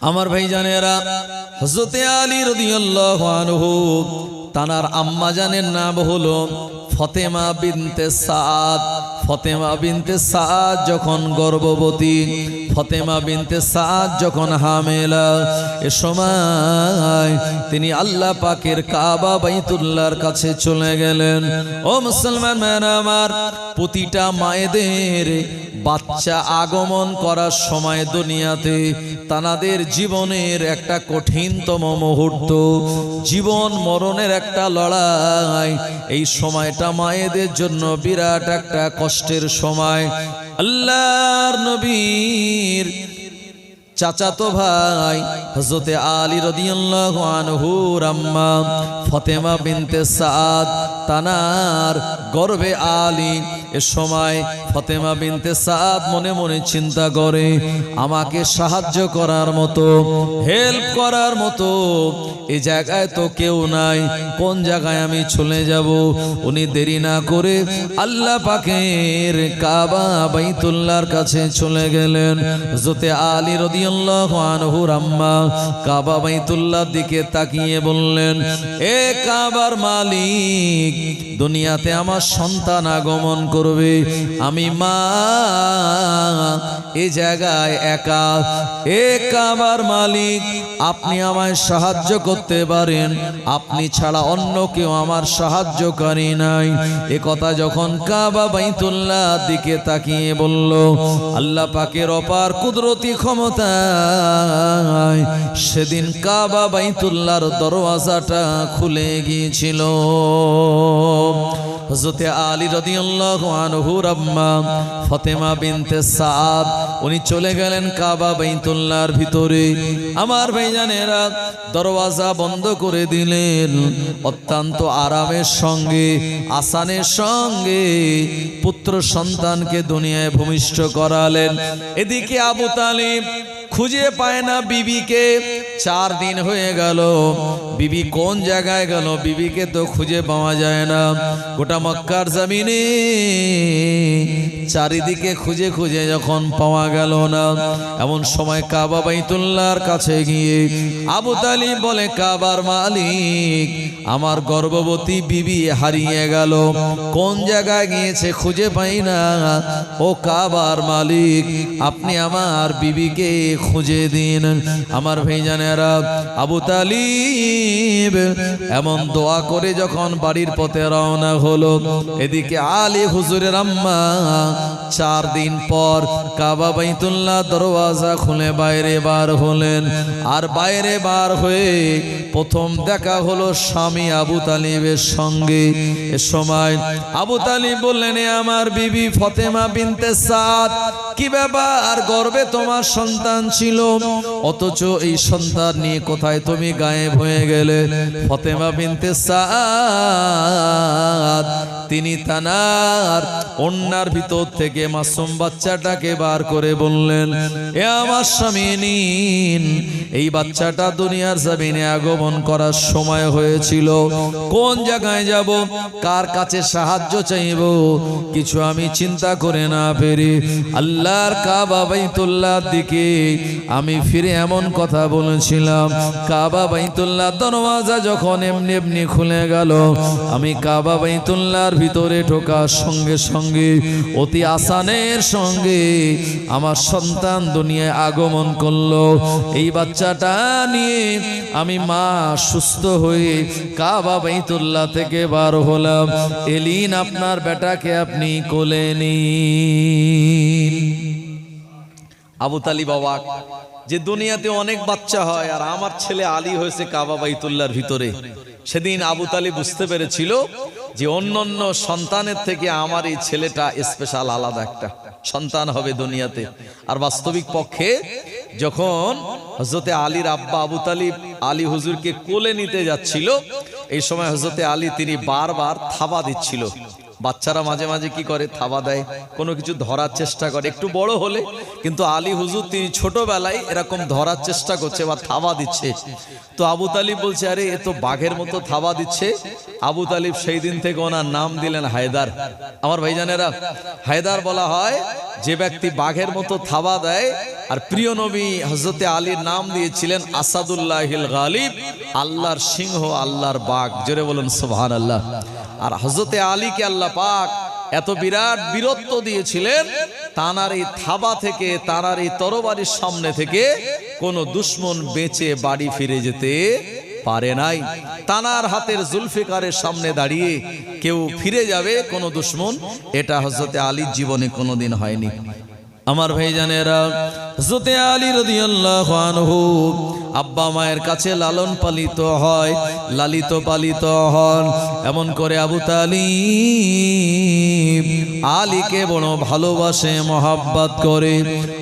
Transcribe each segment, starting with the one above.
আমার ভাইজানেরা, হযরতে আলী রাদিয়াল্লাহু আনহু তানার আম্মা জানের নাম হলো ফাতেমা বিনতে সাদ। ফাতেমা বিনতে সাদ যখন গর্ভবতী, ফাতেমা বিনতে সাদ যখন হামেলা, এ সময় তিনি আল্লাহ পাকের কাবা বাইতুল্লাহর কাছে চলে গেলেন। ও মুসলমান ভাইরা আমার, প্রতিটা মায়েদের বাচ্চা আগমন করার সময় দুনিয়াতে তানাদের জীবনের একটা কঠিনতম মুহূর্ত, জীবন মরণের একটা লড়াই। এই সময়টা মায়েদের জন্য বিরাট একটা কষ্টের সময়। আল্লাহর নবীর চাচাতো ভাই হযরতে আলী রাদিয়াল্লাহু আনহুর আম্মা ফাতেমা বিনতে সাদ, তানার গর্ভে আলী। এ সময় ফাতেমা বিনতে সাদ মনে মনে চিন্তা করে, আমাকে সাহায্য করার মতো, হেল্প করার মতো এই জায়গায় তো কেউ নাই, কোন জায়গায় আমি চলে যাব? উনি দেরি না করে আল্লাহ পাকের কাবা বাইতুল্লাহর কাছে চলে গেলেন। হযরতে আলী রাদিয়াল্লাহু আনহুর আম্মা কাবা বাইতুল্লাহর দিকে তাকিয়ে বললেন, এ কাবার মালিক, দুনিয়াতে আমার সন্তান আগমন করবে, আমি মা এই জায়গায় একা। এ কাবার মালিক, আপনি আমায় সাহায্য করতে পারেন, আপনি ছাড়া অন্য কেউ আমার সাহায্যকারী নাই। এ কথা যখন কাবা বাইতুল্লাহ দিকে তাকিয়ে বলল, আল্লাহ পাকের অপার কুদরতি ক্ষমতায় সেদিন কাবা বাইতুল্লাহর দরওয়াজাটা খুলে গিয়েছিল। হযরতে আলী রাদিয়াল্লাহু আনহুর আম্মা ফাতেমা বিনতে সাদ উনি চলে গেলেন কাবা বাইতুল্লাহর ভিতরে। আমার ভাইজানেরা, দরওয়াজা বন্ধ করে দিলেন। অত্যন্ত আরামের সঙ্গে, আসানের সঙ্গে পুত্র সন্তানকে দুনিয়ায় ভূমিষ্ঠ করালেন। এদিকে আবু তালিব খুঁজে পায় না বিবিকে। 4 দিন হয়ে গেল, বিবি কোন জায়গায় গেল? বিবিকে তো খুঁজে পাওয়া যায় না। গোটা মক্কার জমিনে চারিদিকে খুঁজে খুঁজে যখন পাওয়া গেল না, এমন সময় কাবা বাইতুল্লাহর কাছে গিয়ে আবু তালিব বলে, কাবার মালিক, আমার গর্ভবতী বিবি হারিয়ে গেল, কোন জায়গায় গিয়েছে খুঁজে পাই না। ও কাবার মালিক, আপনি আমার বিবিকে খুঁজে দিন। আমার ভাইজানেরা, আবু তালিব এমন দোয়া করে যখন বাড়ির পথে রওনা হলো, এদিকে আলী হুজুরের আম্মা 4 দিন পর কাবা বাইতুল্লাহ দরওয়াজা খুলে বাইরে বার হলেন। আর বাইরে বার হয়ে প্রথম দেখা হলো স্বামী আবু তালিবের সঙ্গে। এ সময় আবু তালিব বললেন, আমার বিবি ফাতেমা বিনতে সাদ, কি ব্যাপার? গর্ভে তোমার সন্তান ছিল, অথচ এই সন্তান নিয়ে কোথায় তুমি গায়েব হয়ে গেলে? ফাতেমা বিনতে সাদ তিনি তানার ওন্নার ভিতর থেকে মাসুম বাচ্চাটাকে বার করে বললেন, এ আমার স্বামী, নিন, এই বাচ্চাটা দুনিয়ার জমিনে আগমন করার সময় হয়েছিল। কোন জায়গায় যাব, কার কাছে সাহায্য চাইব, কিছু আমি চিন্তা করে না পেরে আল্লাহর কাবা বাইতুল্লাহর দিকে আমি ফিরে এমন কথা বলেছিলাম। কাবা বাইতুল্লাহ দরওয়াজা যখন এমনি এমনি খুলে গেল, আমি কাবা বাইতুল্লাহর ভিতরে ঢোকার সঙ্গে সঙ্গে অতি আসানের সঙ্গে আমার সন্তান দুনিয়ায় আগমন করলো। এই বাচ্চাটা নিয়ে আমি মা সুস্থ হয়ে কাবা বাইতুল্লাহ থেকে বার হলাম। এলিন, আপনার বেটাকে আপনি কোলে নিন। আবু তালিব অবাক যে দুনিয়াতে অনেক বাচ্চা হয়, আর আমার ছেলে আলী হয়েছে কাবা বাইতুল্লাহর ভিতরে। সেদিন আবু তালিব বুঝতে পেরেছিল যে অন্যান্য সন্তানের থেকে আমার এই ছেলেটা স্পেশাল, আলাদা একটা সন্তান হবে দুনিয়াতে। আর বাস্তবিক পক্ষে যখন হযরতে আলীর আব্বা আবু তালিব আলী হুজুরকে কোলে নিতে যাচ্ছিল, এই সময় হযরতে আলী তিনি বারবার থাবা দিচ্ছিল, বাচ্চারা মাঝে মাঝে কি করে, থাবা দেয়, কোনো কিছু ধরার চেষ্টা করে, একটু বড় হলে। কিন্তু আলী হুজুর তিনি ছোটবেলায় এরকম ধরার চেষ্টা করছে বা থাবা দিচ্ছে। তো আবু তালিব বলছে, আরে এ তো বাঘের মতো থাবা দিচ্ছে। আবু তালিব সেই দিন থেকে ওনার নাম দিলেন হায়দার। আমার ভাইজানেরা, হায়দার বলা হয় যে ব্যক্তি বাঘের মতো থাবা দেয়। আর প্রিয় নবী হযরতে আলীর নাম দিয়েছিলেন আসাদুল্লাহিল গালিব, আল্লাহর সিংহ, আল্লাহর বাঘ। জোরে বলুন সুবহানাল্লাহ। আর হযরতে আলীকে আল্লাহ পাক এত বিরাট বীরত্ব দিয়েছিলেন, তানার এই থাবা থেকে, তানার এই তরবারির সামনে থেকে কোন দুশমন বেঁচে বাড়ি ফিরে যেতে পারে নাই। তানার হাতের জুলফিকারের সামনে দাঁড়িয়ে কেউ ফিরে যাবে কোন দুশমন, এটা হযরতে আলীর জীবনে কোনোদিন হয়নি। আমার ভাইজানেরা, হযরতে আলী রাদিয়াল্লাহু আনহু আব্বা মায়ের কাছে লালন পালিত হয়, লালিত পালিত হন। এমন করে আবু তালিব আলীকে বড় ভালোবাসে, মহব্বত করে।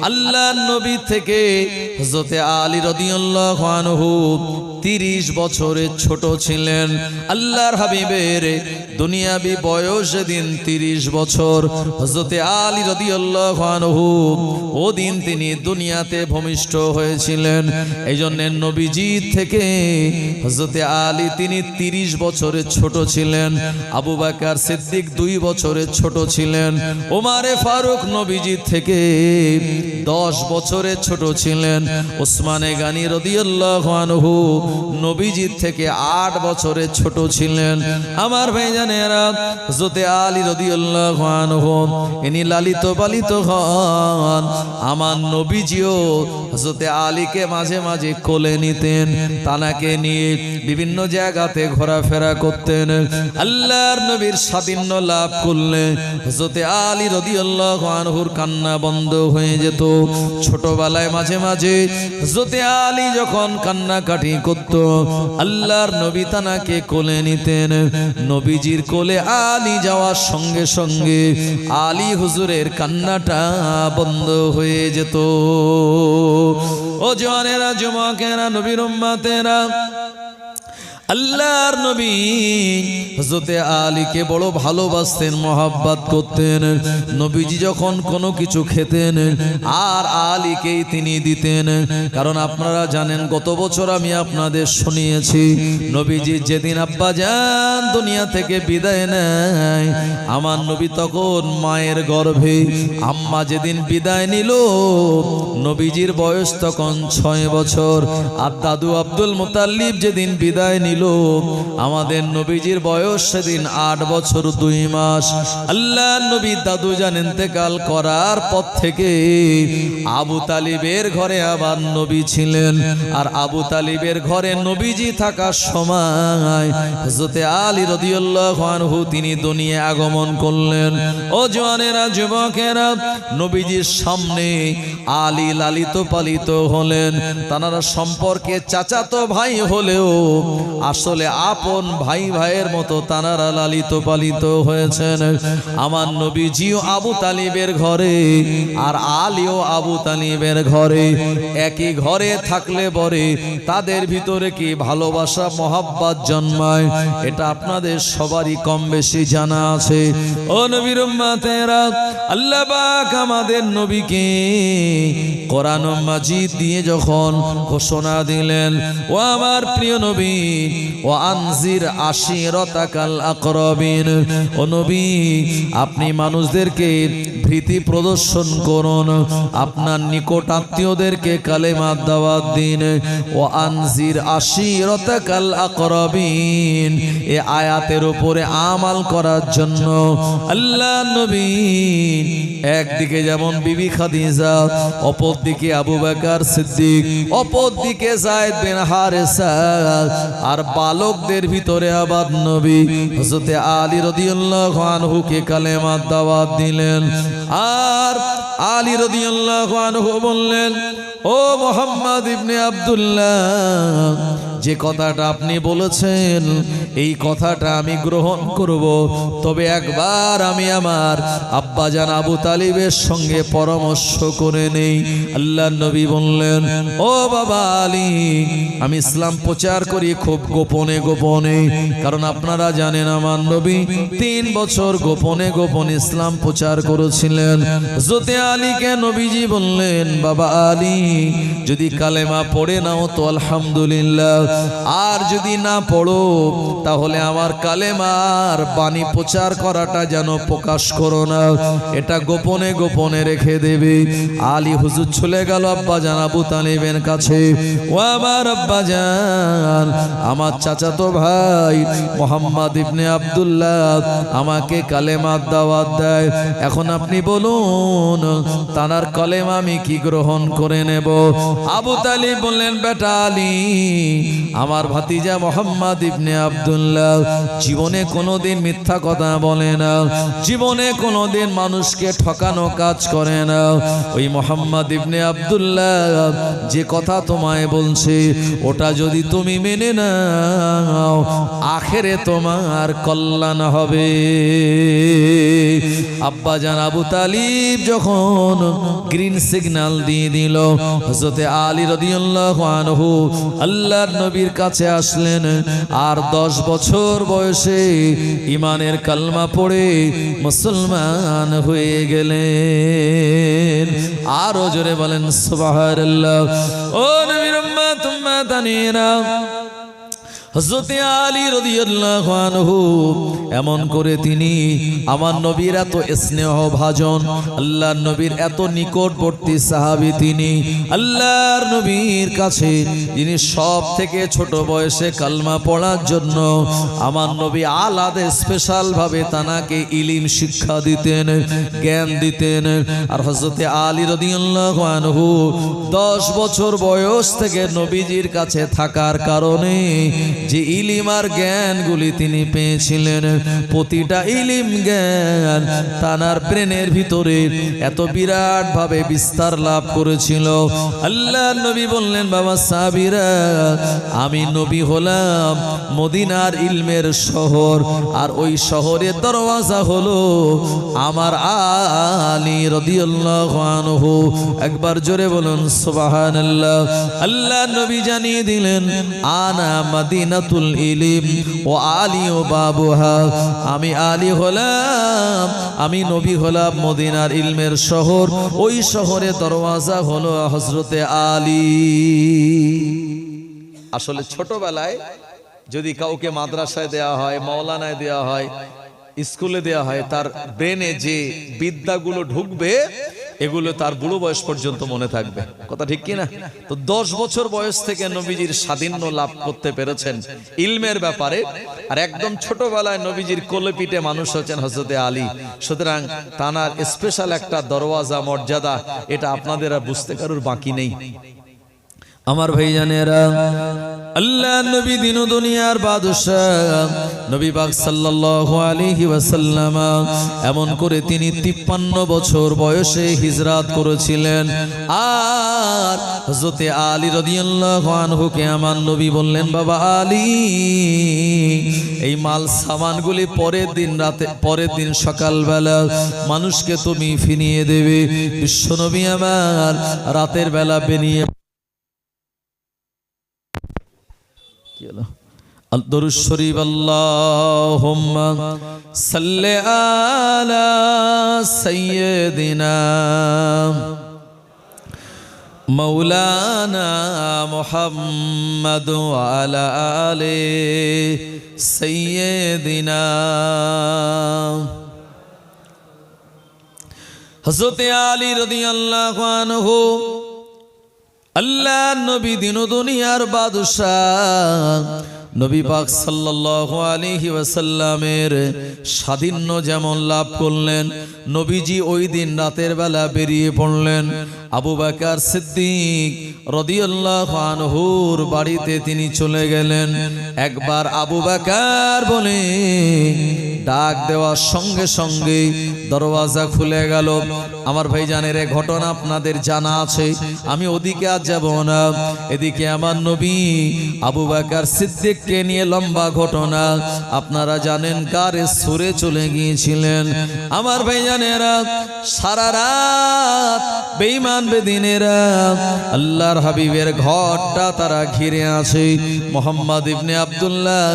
আল্লাহর নবী থেকে হযরতে আলী রাদিয়াল্লাহু আনহু 30 বছরের ছোট ছিলেন। আল্লাহর হাবিবের দুনিয়াবি বয়স যেদিন 30 বছর, হযরতে আলী রাদিয়াল্লাহু আনহু ওদিন তিনি দুনিয়াতে ভূমিষ্ঠ হয়েছিলেন। এই জন্য নবীজি থেকে হযরতে আলী তিনি 30 বছরের ছোট ছিলেন। আবু বকর সিদ্দিক 2 বছরের ছোট ছিলেন। ওমরে ফারুক নবীজি থেকে 10 বছরের ছোট ছিলেন। ওসমানে গানি রাদিয়াল্লাহু আনহু নবীজি থেকে 8 বছরের ছোট ছিলেন। আমার ভাইজানেরা, হযরতে আলী রাদিয়াল্লাহু আনহু ইনি লালিত পালিত হন। আমার নবীজিও হযরতে আলীকে মাঝে মাঝে কোলে নিতেন, তানাকে নিয়ে বিভিন্ন জায়গাতে ঘোরাফেরা করতেন। আল্লাহর নবীর সাদিন্য লাভ করলে হযরতে আলী রাদিয়াল্লাহু আনহুর কান্না বন্ধ হয়ে যেত। ছোটবেলায় মাঝে মাঝে হযরতে আলী যখন কান্নাকাটি করত, আল্লাহর নবী তানাকে কোলে নিতেন। নবীজির কোলে আলী যাওয়ার সঙ্গে সঙ্গে আলী হুজুরের কান্নাটা বন্ধ হয়ে যেত। ও জওয়ানেরা, যুবকেরা, নবীর উম্মতেরা, আল্লাহর নবী হযরতে আলীকে বড় ভালোবাসতেন, মহব্বত করতেন। নবীজি যখন কোনো কিছু খেতেন আর আলীকেই তিনি দিতেন। কারণ আপনারা জানেন, গত বছর আমি আপনাদের শুনিয়েছি, নবীজি যেদিন আব্বা জান দুনিয়া থেকে বিদায় নেয়, আমার নবী তখন মায়ের গর্ভে। আম্মা যেদিন বিদায় নিল, নবীজির বয়স তখন 6 বছর। আর দাদু আব্দুল মুতাল্লিব যেদিন বিদায় নিল, আমাদের নবীজির বয়স সেদিন 8 বছর 2 মাস। আল্লাহর নবী দাদু জান ইন্তেকাল করার পর থেকে আবু তালিবের ঘরে আবার নবী ছিলেন। আর আবু তালিবের ঘরে নবীজি থাকার সময় হযরতে আলী রাদিয়াল্লাহু আনহু তিনি দুনিয়া আগমন করলেন। ও জওয়ানেরা, যুবকেরা, নবীজির সামনে আলী লালিত পালিত হলেন। তারা সম্পর্কে চাচাতো ভাই হলেও আসলে আপন ভাই ভাইয়ের মতো তানারা লালিত পালিত হয়েছেন। আমার নবীজিও আবু তালিবের ঘরে আর আলীও আবু তালিবের ঘরে। একই ঘরে থাকলে পরে তাদের ভিতরে কি ভালোবাসা, মহব্বত জন্মায়, এটা আপনাদের সবারই কম বেশি জানা আছে। ও নবীর উম্মতেরা, আল্লাহ পাক আমাদের নবীকে কোরআন মাজিদ দিয়ে যখন ঘোষণা দিলেন, ও আমার প্রিয় নবী, ও আনজির আশিরাতাকাল আকরাবিন, ও নবী আপনি মানুষদেরকে ভীতি প্রদর্শন করুন, আপনার নিকট আত্মীয়দেরকে কালেমার দাওয়াত দিন। ও আনজির আশিরাতাকাল আকরাবিন, এই আয়াতের উপরে আমাল করার জন্য আল্লাহ নবী একদিকে যেমন বিবি খাদিজা, অপর দিকে আবু বকর সিদ্দিক, অপর দিকে যায়েদ বিন হারেসা, আর বালকদের ভিতরে আবার নবী হযরতে আলী রাদিয়াল্লাহু আনহুকে কালেমার দাওয়াত দিলেন। আর আলী রাদিয়াল্লাহু আনহু বললেন, ও মুহাম্মদ ইবনে আব্দুল্লাহ, যে কথাটা আপনি বলেছেন এই কথাটা আমি গ্রহণ করব, তবে একবার আমি আমার আব্বাজান আবু তালিবের সঙ্গে পরামর্শ করে নেই। আল্লাহর নবী বললেন, ও বাবা আলী, আমি ইসলাম প্রচার করি খুব গোপনে গোপনে, কারণ আপনারা জানেন আমার নবী 3 বছর গোপনে গোপনে ইসলাম প্রচার করেছিলেন। হযরতে আলীকে নবীজি বললেন, বাবা আলী, যদি কালেমা পড়ে নাও তো আলহামদুলিল্লাহ, আর যদি না পড়ো তাহলে আমার কালেমার বাণী প্রচার করাটা যেন প্রকাশ করো না, এটা গোপনে গোপনে রেখে দেবে। আলী হুজুর চলে গেল আব্বাজান আবু তালিবের কাছে। ও আমার আব্বাজান, আমার চাচাতো ভাই মুহাম্মদ ইবনে আব্দুল্লাহ আমাকে কালেমার দাওয়াত দেয়, এখন আপনি বলুন তার কালেমা আমি কি গ্রহণ করে নেব? আবু তালিব বললেন, বেটা আলী, আমার ভাতিজা মুহাম্মদ ইবনে আব্দুল্লাহ জীবনে কোনোদিন মিথ্যা কথা বলে না, জীবনে কোনোদিন মানুষকে ঠকানো কাজ করে না। ওই মুহাম্মদ ইবনে আব্দুল্লাহ যে কথা তোমায় বলছে ওটা যদি তুমি মেনে নাও, আখেরে তোমার কল্যাণ হবে। আব্বাজান আবু তালিব যখন গ্রিন সিগন্যাল দিয়ে দিল, হযরতে আলী রাদিয়াল্লাহু আনহু আল্লাহর নবীর কাছে আসলেন, আর 10 বছর বয়সে ঈমানের কালমা পড়ে মুসলমান হয়ে গেলেন। আরো জোরে বলেন সুবহানাল্লাহ। ও নবীর উম্মত উম্মাতানিরা, হযরতে আলী রাদিয়াল্লাহু আনহু এমন করে তিনি আমার নবীর এত স্নেহভাজন, আল্লাহর নবীর এত নিকটবর্তী সাহাবী, তিনি আল্লাহর নবীর কাছে যিনি সব থেকে ছোট বয়সে কালমা পড়ার জন্য আমার নবী আলাদা স্পেশাল ভাবে তানাকে ইলম শিক্ষা দিতেন, জ্ঞান দিতেন। আর হযরতে আলী রাদিয়াল্লাহু আনহু 10 বছর বয়স থেকে নবীজির কাছে থাকার কারণে যে ইলিম আর জ্ঞানগুলি তিনি পেয়েছিলেন, প্রতিটা ইলিম জ্ঞান তানার ব্রেনের ভিতরে এত বিরাট ভাবে বিস্তার লাভ করেছিল। আল্লাহর নবী বললেন, বাবা সাহাবীরা, আমি নবী হলাম মদিনার ইলমের শহর, আর ওই শহরের দরওয়াজা হলো আমার আলী রাদিয়াল্লাহু আনহু। একবার জোরে বলুন সুবহানাল্লাহ। আল্লাহর নবী জানিয়ে দিলেন, আনা মাদিনাতুল ইলম ও আলী ও বাবুহা, আমি আলী হলাম, আমি নবী হলাম মদিনার ইলমের শহর, ওই শহরে দরওয়াজা হলো হযরতে আলী। আসলে ছোটবেলায় যদি কাউকে মাদ্রাসায় দেওয়া হয়, মাওলানায় দেওয়া হয়, স্কুলে দেওয়া হয়, তার ব্রেনে যে বিদ্যাগুলো ঢুকবে এগুলো তার বুড়ো বয়স পর্যন্ত মনে থাকবে। কথা ঠিক কিনা? তো 10 বছর বয়স থেকে নবীজির সাধিন্য লাভ করতে পেরেছেন ইলমের ব্যাপারে, আর একদম ছোটবেলায় নবীজির কোলে পিঠে মানুষ হচ্ছেন হযরতে আলী। সুতরাং তানার স্পেশাল একটা দরওয়াজা মর্যাদা, এটা আপনাদের আর বুঝতে কারোর বাকি নেই। আমার ভাইজানেরা, আল্লাহ নবী দিন দুনিয়ার বাদশাহ নবী পাক সাল্লাল্লাহু আলাইহি ওয়াসাল্লাম এমন করে তিনি 53 বছর বয়সে হিজরত করেছিলেন। আর হযরতে আলী রাদিয়াল্লাহু আনহুকে আমার নবী বললেন, বাবা আলী, এই মাল সামানগুলি পরের দিন সকালবেলা মানুষকে তুমি ফিরিয়ে দেবে। বিশ্বনবী আমার রাতের বেলা বেরিয়ে দরুদ শরীফ, আল্লাহুম্মা সাল্লি আলা সাইয়্যিদিনা মাওলানা মুহাম্মদ ওয়া আলা আলি সাইয়্যিদিনা। হযরতে আলী রাদিয়াল্লাহু আনহু আল্লাহ নবী দিন দুনিয়ার বাদশাহ নবী পাক সাল্লাল্লাহু আলাইহি ওয়াসাল্লামের সাধিন্য যেমন লাভ করলেন, নবীজি ওই দিন রাতের বেলা বেরিয়ে পড়লেন। আবু বকর সিদ্দিক রাদিয়াল্লাহু আনহুর বাড়িতে তিনি চলে গেলেন। একবার আবু বকর বলে ডাক দেওয়ার সঙ্গে সঙ্গে দরওয়াজা খুলে গেল। আমার ভাইজানের এই ঘটনা আপনাদের জানা আছে, আমি ওদিকে আজ যাব না। এদিকে আমার নবী আবু বকর সিদ্দিককে নিয়ে লম্বা ঘটনা আপনারা জানেন, কারে সুরে চলে গিয়েছিলেন। আমার ভাই ভাইজানেরা, সারা রাত বেঈমান বেদিনেরা আল্লাহর হাবিবের ঘরটা তারা ঘিরে আছে। মুহাম্মদ ইবনে আব্দুল্লাহ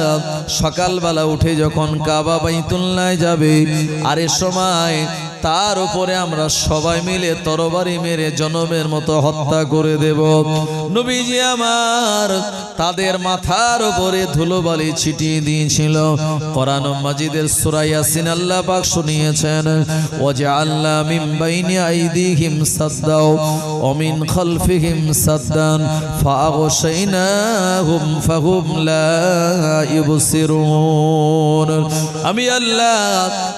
সকালবেলা উঠে যখন কাবা বাইতুল্লাহ যাবে, আর এ সময় তার উপরে আমরা সবাই মিলে তরবারি মেরে জনমের মতো হত্যা করে দেব। নবীজি আমার তাদের মাথার উপরে ধুলোবালি ছিটিয়ে দিয়েছিল। কোরআন মাজিদের সূরা ইয়াসিন আল্লাহ পাক শুনিয়েছেন, ওয়াজআলনা মিন বাইনি আইদিহিম সাদ্দাও ওয়া মিন খালফিহিম সাদ্দান ফাআগশাইনাহুম ফাহুম লা ইবসিরুন। আমি আল্লাহ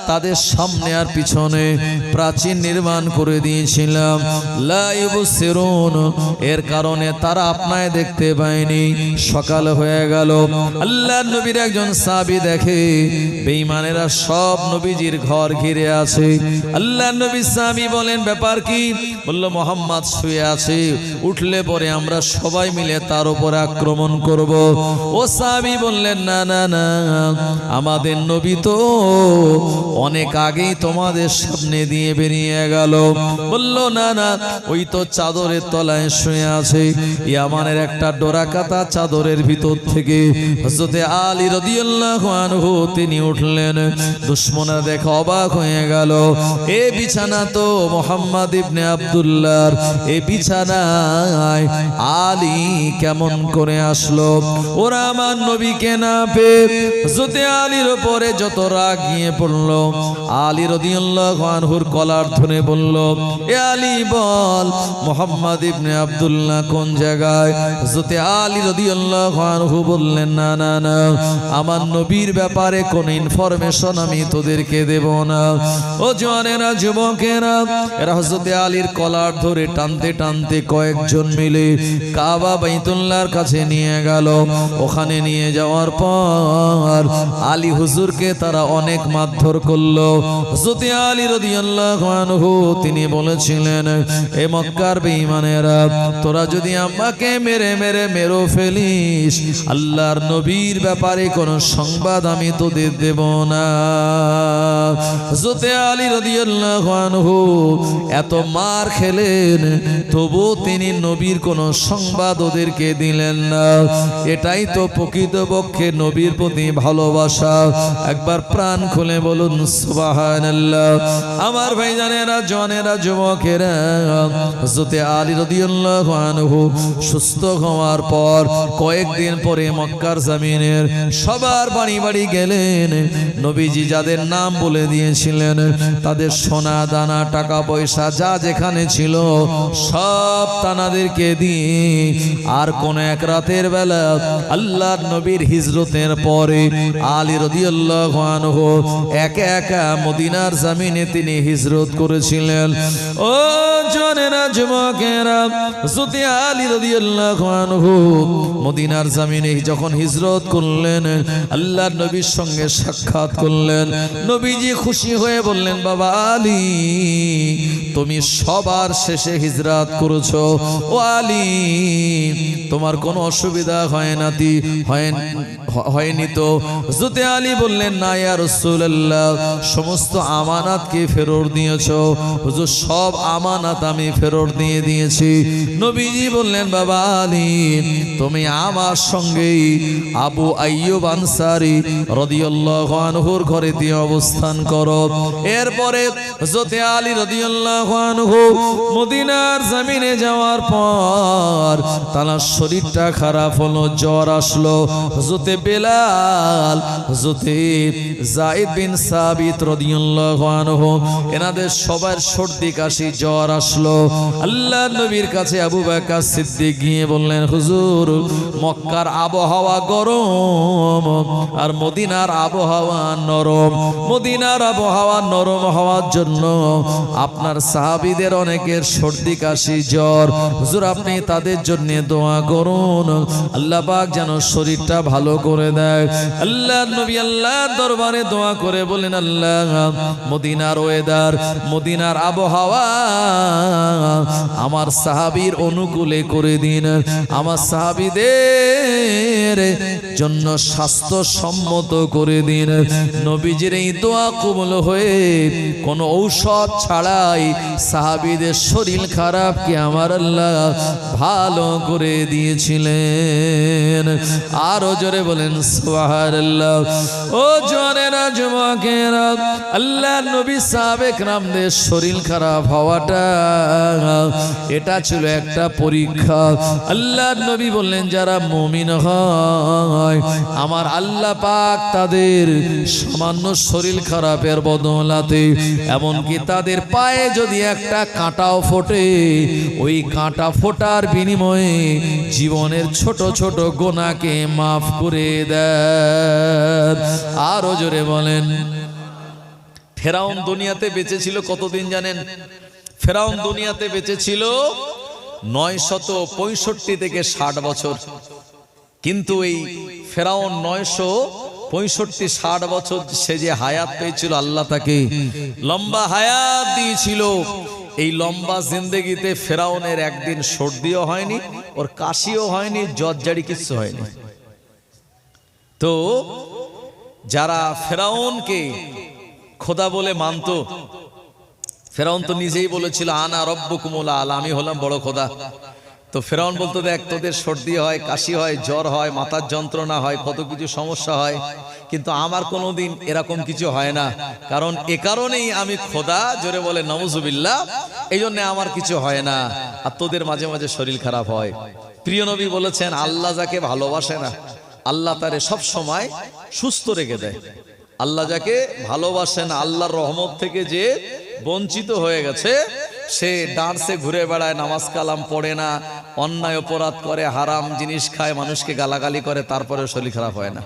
তাদের সামনে আর পিছনে প্রাচীর নির্মাণ করে দিয়েছিলাম, লা ইবসিরুন, এর কারণে তারা আপনায় দেখতে পায়নি। সকাল হয়ে গেল, আল্লাহর নবীর একজন সাহাবী দেখে বেঈমানেরা সব নবীজির ঘর ঘিরে আছে। আল্লাহর নবী সাহাবী বলেন, ব্যাপার কি? বলল, মুহাম্মদ শুয়ে আছে, উঠলে পরে আমরা সবাই মিলে তার উপর আক্রমণ করব। ও সাহাবী বললেন, না না না, আমাদের নবী তো অনেক আগেই তোমাদের সামনে দিয়ে বেরিয়ে গেল। বলল, না না, ওই তো চাদরের তলায় শুয়ে আছে। ইয়ামানের একটা ডোরাকাতা চাদরের ভিতর থেকে হযরতে আলী রাদিয়াল্লাহু আনহু তিনি উঠলেন। দুশমনরা দেখে অবাক হয়ে গেল, এ বিছানা তো মুহাম্মদ ইবনে আব্দুল্লাহর, এই বিছানায় আলী কেমন করে আসলো? ওরা আমার নবীকে না পেয়ে হযরতে আলীর উপরে যত রাগ গিয়ে পড়ল। আলী রাদিয়াল্লাহু আনহুর কলার ধরে বলল, এ আলী বল, মুহাম্মদ ইবনে আব্দুল্লাহ কোন জায়গায়? হযরতে আলী রাদিয়াল্লাহু আনহু বললেন, না না না, আমার নবীর ব্যাপারে কোন ইনফরমেশন আমি তোদেরকে দেব না। ও জওয়ানেরা, যুবকেরা, এরা হযরতে আলীর কলার ধরে টানতে টানতে কয়েকজন মিলে কাবা বাইতুল্লাহর কাছে নিয়ে গেল। ওখানে নিয়ে যাওয়ার পর আলী হুজুরকে তারা অনেক মারধর করলো। হযরতে আলী রাদিয়াল্লাহু আনহু তিনি বলেছিলেন, এ মক্কার বেঈমানেরা, তোরা যদি আমাকে মেরে মেরে মেরো ফেলিস, আল্লাহর নবীর ব্যাপারে কোনো সংবাদ আমি তোদের দেব না। হযরতে আলী রাদিয়াল্লাহু আনহু এত মার খেলেন, তবু তিনি নবীর কোনো সংবাদ ওদেরকে দিলেন না। এটাই তো প্রকৃতপক্ষে নবীর প্রতি ভালোবাসা। একবার প্রাণ খুলে বলুন সুবহানাল্লাহ। আমার ভাইজানেরা, জওয়ানেরা, যুবকেরা, হযরতে আলী রাদিয়াল্লাহু আনহু সুস্থ হওয়ার পর কয়েকদিন পরে মক্কার জমিনের সবার বাড়ি বাড়ি গেলেন। নবীজি যাদের নাম বলে দিয়েছিলেন তাদের সোনা দানা টাকা পয়সা যা যেখানে ছিল সব তানাদেরকে দিয়ে, আর কোন এক রাতের বেলা আল্লাহর নবীর হিজরতের পরে আলী রাদিয়াল্লাহু আনহু একা একা মদিনার জমিনে তিনি হিজরত করেছিলেন। ও জওয়ানেরা, যুবকেরা, হযরতে আলী রাদিয়াল্লাহু আনহু মদিনার জমিনে যখন হিজরত করলেন, আল্লাহর নবীর সঙ্গে সাক্ষাৎ করলেন। নবীজি খুশি হয়ে বললেন, বাবা আলী, তুমি সবার শেষে হিজরত করেছো। ও আলী, তোমার কোনো অসুবিধা হয়নি তো? হযরতে আলী বললেন, না ইয়া রাসূলুল্লাহ, সমস্ত আমানাতকে ফেরত দিয়েছো। হুজুর, সব আমানত আমি ফেরত দিয়ে দিয়েছি। নবীজি বললেন, বাবা আলী, তুমি আমার সঙ্গেই আবু আইয়ুব আনসারী রাদিয়াল্লাহু আনহুর ঘরে দিয়ে অবস্থান করো। এরপরে হযরতে আলী রাদিয়াল্লাহু আনহু মদিনার জমিনে যাওয়ার পর তার শরীরটা খারাপ হলো, জ্বর আসলো। হযরতে বেলাল, হযরতে যায়েদ বিন সাবিত রাদিয়াল্লাহু আনহু, এনাদের সবার সর্দি কাশি জ্বর আসলো। আল্লাহর নবীর কাছে আবু বকর সিদ্দিক গিয়ে বললেন, হুজুর, মক্কার আবহাওয়া গরম আর মদিনার আবহাওয়া নরম। মদিনার আবহাওয়া নরম হওয়ার জন্য আপনার সাহাবীদের অনেকের সর্দি কাশি জ্বর। হুজুর, আপনি তাদের জন্য দোয়া করুন, আল্লাহ পাক যেন শরীরটা ভালো করে দেয়। আল্লাহর নবী আল্লাহর দরবারে দোয়া করে বলেন, আল্লাহ, মদিনার ওয়েদার, মদিনার আবহাওয়া আমার সাহাবীর অনুকূলে করে দিন। আমার সাহাবীদের জন্য স্বাস্থ্যসম্মত করে দিন। নবীজির এই দোয়া কবুল হয়ে কোনো ঔষধ ছাড়াই সাহাবীদের শরীর খারাপকে আমার আল্লাহ ভালো করে দিয়েছিলেন। আরো জোরে বলেন সুবহানাল্লাহ। ও জওয়ানেরা, যুবকেরা, আল্লাহর নবী সাহাবে কেরামদের শরীর খারাপ হওয়াটা এটা ছিল একটা পরীক্ষা। আল্লাহর নবী বললেন, যারা মুমিন হয় আমার আল্লাহ পাক তাদের সামান্য শরীর খারাপের বদলাতে, এমনকি তাদের পায়ে যদি একটা কাঁটাও ফোটে, ওই কাঁটা ফোটার বিনিময়ে জীবনের ছোট ছোট গুনাহকে মাফ করে দেন। আরো জোরে বলেন। ফেরাউন দুনিয়াতে বেঁচে ছিল কতদিন জানেন? ফেরাউন দুনিয়াতে বেঁচে ছিল 965 থেকে 60 বছর। কিন্তু এই ফেরাউন 965-60 বছর সে যে হায়াত পেয়েছিল, আল্লাহ তাকে লম্বা হায়াত দিয়েছিল। এই লম্বা জিন্দেগিতে ফেরাউনের একদিন সর্দিও হয়নি, ওর কাশিও হয়নি, জ্বর কিচ্ছু হয়নি। তো যারা ফেরাউনকে খোদা বলে মানত, ফেরাউন তো নিজেই বলেছিল আনা রব্বুকুমুল আলা, আমি হলাম বড় খোদা। তো ফেরাউন বলতো, দেখ তোদের সর্দি হয়, কাশি হয়, জ্বর হয়, মাথার যন্ত্রণা হয়, কত কিছু সমস্যা হয়, কিন্তু আমার কোনোদিন এরকম কিছু হয় না, কারণ এ কারণেই আমি খোদা। জোরে বলে নাউজুবিল্লাহ। এই জন্য আমার কিছু হয় না, আর তোদের মাঝে মাঝে শরীর খারাপ হয়। প্রিয় নবী বলেছেন, আল্লাহ যাকে ভালোবাসে না আল্লাহ তারে সব সময় সুস্থ রেখে দেয়। আল্লাহ যাকে ভালোবাসেন, আল্লাহর রহমত থেকে যে বঞ্চিত হয়ে গেছে, সে ডান্সে ঘুরে বেড়ায়, নামাজ কালাম পড়ে না, অন্যায় অপরাধ করে, হারাম জিনিস খায়, মানুষকে গালাগালি করে, তারপরে শরীর খারাপ হয় না,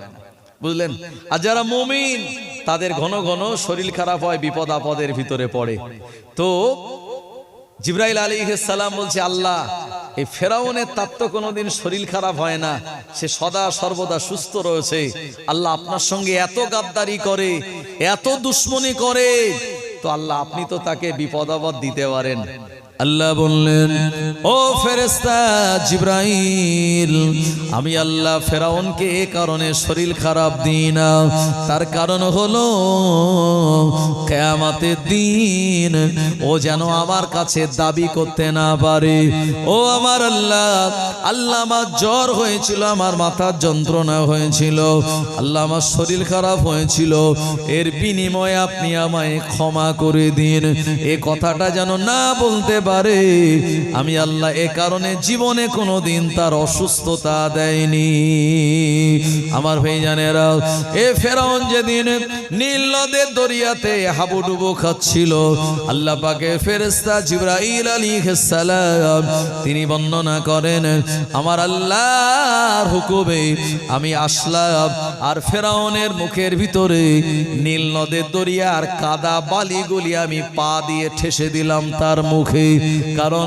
বুঝলেন? আর যারা মুমিন তাদের ঘন ঘন শরীর খারাপ হয়, বিপদ আপদের ভিতরে পড়ে। তো জিবরাইল আলাইহিস সালাম বলছে, আল্লাহ এই ফেরাউনের তার তো কোনোদিন শরীর খারাপ হয় না, সে সদা সর্বদা সুস্থ রয়েছে। আল্লাহ আপনার সঙ্গে এত গাদ্দারি করে, এত দুশ্মনী করে, তো আল্লাহ আপনি তো তাকে বিপদ আপদ দিতে পারেন। আল্লাহ বললেন, ও ফেরেশতা জিবরাইল, আমি আল্লাহ ফেরাউনকে এ কারণে শরীর খারাপ দিই না, তার কারণ হলো কিয়ামতের দিন ও যেন আমার কাছে দাবি করতে না পারে, ও আমার আল্লাহ, আল্লাহ আমার জ্বর হয়েছিল, আমার মাথার যন্ত্রণা হয়েছিল, আল্লাহ আমার শরীর খারাপ হয়েছিল, এর বিনিময়ে আপনি আমায় ক্ষমা করে দিন, এ কথাটা যেন না বলতে পারে। আমি আল্লাহ এ কারণে জীবনে কোনোদিন তার অসুস্থতা দেয়নি। আমার ভাইজানেরা, এ ফেরাউন যেদিন নীল নদের দরিয়াতে হাবুডুবু খাচ্ছিল, আল্লাহ পাকের ফেরেশতা জিবরাইল আলাইহিস সালাম তিনি বর্ণনা করেন, আমার আল্লাহর হুকুমে আমি আসলাম, আর ফেরাউনের মুখের ভিতরে নীল নদের দরিয়ার কাদা বালিগুলি আমি পা দিয়ে ঠেসে দিলাম তার মুখে, কারণ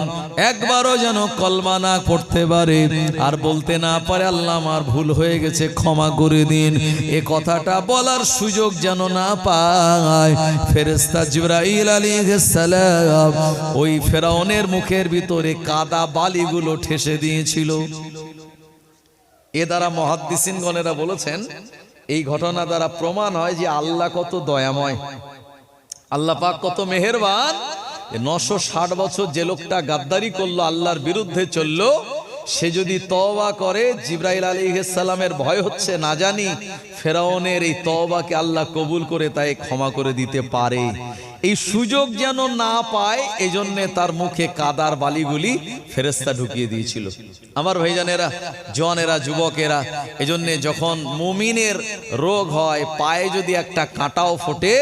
একবারও যেন কলমা না পড়তে পারে আর বলতে না পারে, আল্লাহ আমার ভুল হয়ে গেছে, ক্ষমা করে দিন, এ কথাটা বলার সুযোগ যেন না পায়। ফেরেশতা জিবরাইল আলাইহিস সালাম ওই ফেরাউনের মুখের ভিতরে কাদা বালিগুলো ঠেসে দিয়েছিল। এ দ্বারা মুহাদ্দিসিনগণেরা বলেছেন, এই ঘটনা দ্বারা প্রমাণ হয় যে আল্লাহ কত দয়াময়, আল্লাহ পাক কত মেহেরবান। 960 বছর যে লোকটা গাদ্দারি করলো, আল্লাহর বিরুদ্ধে চললো, সে যদি তওবা করে, জিবরাইল আলাইহিস সালামের ভয় হচ্ছে না জানি ফেরাউনের এই তওবাকে আল্লাহ কবুল করে তাই ক্ষমা করে দিতে পারে, এই সুযোগ যেন না পায়, এজন্য তার মুখে কাদার বালিগুলি ফেরেশতা ঢুকিয়ে দিয়েছিল। আমার ভাইজানেরা, জওয়ানেরা, যুবকেরা, এজন্য যখন মুমিনের রোগ হয়, পায়ে যদি একটা কাঁটাও ফোটে,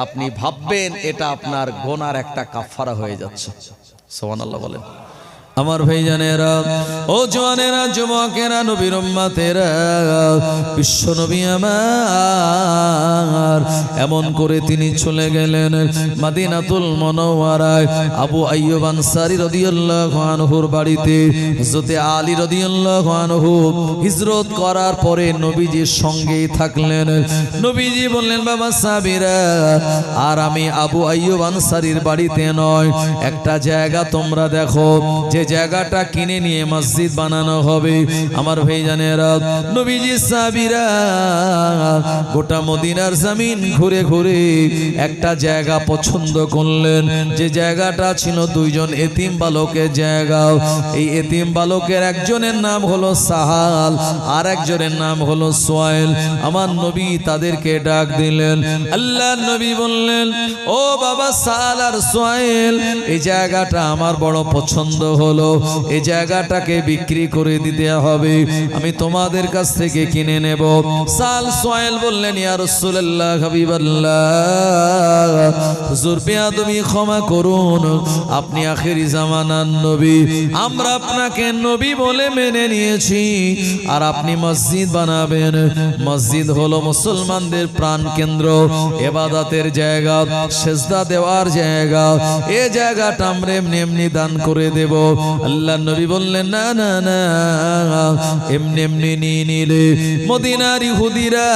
আপনি ভাববেন এটা আপনার গোনার একটা কাফারা হয়ে যাচ্ছে। সুবহানাল্লাহ বলেন। আমার ভাইজানেরা, ও জওয়ানেরা, যুবকেরা, নবীর উম্মতেরা, বিশ্ব নবী আমার এমন করে তিনি চলে গেলেন মদিনাতুল মুনাওয়ারায় আবু আইয়ুব আনসারী রাদিয়াল্লাহু আনহুর বাড়িতে। হযরত আলী রাদিয়াল্লাহু আনহু হিজরত করার পরে নবীজির সঙ্গেই থাকলেন। নবীজি বললেন, বাবা সাহাবীরা, আর আমি আবু আইয়ুব আনসারীর বাড়িতে নয়, একটা জায়গা তোমরা দেখো, যে জায়গাটা কিনে নিয়ে মসজিদ বানানো হবে। আমার ভাইজানেরা, নবীজি সাহাবীরা গোটা মদিনার জমিন ঘুরে ঘুরে একটা জায়গা পছন্দ করলেন, যে জায়গাটা ছিল দুইজন এতিম বালকের জায়গা। এই এতিম বালকের একজনের নাম হলো সাহাল, আর একজনের নাম হলো সোয়াইল। আমার নবী তাদেরকে ডাক দিলেন। আল্লাহর নবী বললেন, ও বাবা সাহাল আর সোয়াইল, এই জায়গাটা আমার বড় পছন্দ হলো, এই জায়গাটাকে বিক্রি করে দিতে হবে, আমি তোমাদের কাছ থেকে কিনে নেব। সাহাল সোয়াইল বললেন, ইয়া রাসূলুল্লাহ, হাবিবাল্লাহ, হুজুর বেয়াদবি ক্ষমা করুন, আপনি আখেরি জামানার নবী, আমরা আপনাকে নবী বলে মেনে নিয়েছি, আর আপনি মসজিদ বানাবেন। মসজিদ হলো মুসলমানদের প্রাণ কেন্দ্র, ইবাদতের জায়গা, সিজদা দেওয়ার জায়গা। এই জায়গাটা আমরা এমনি এমনি দান করে দেব। আল্লাহর নবী বললেন, না না না, এমনি এমনি নিয়ে নিলে মদিনার ইহুদিরা,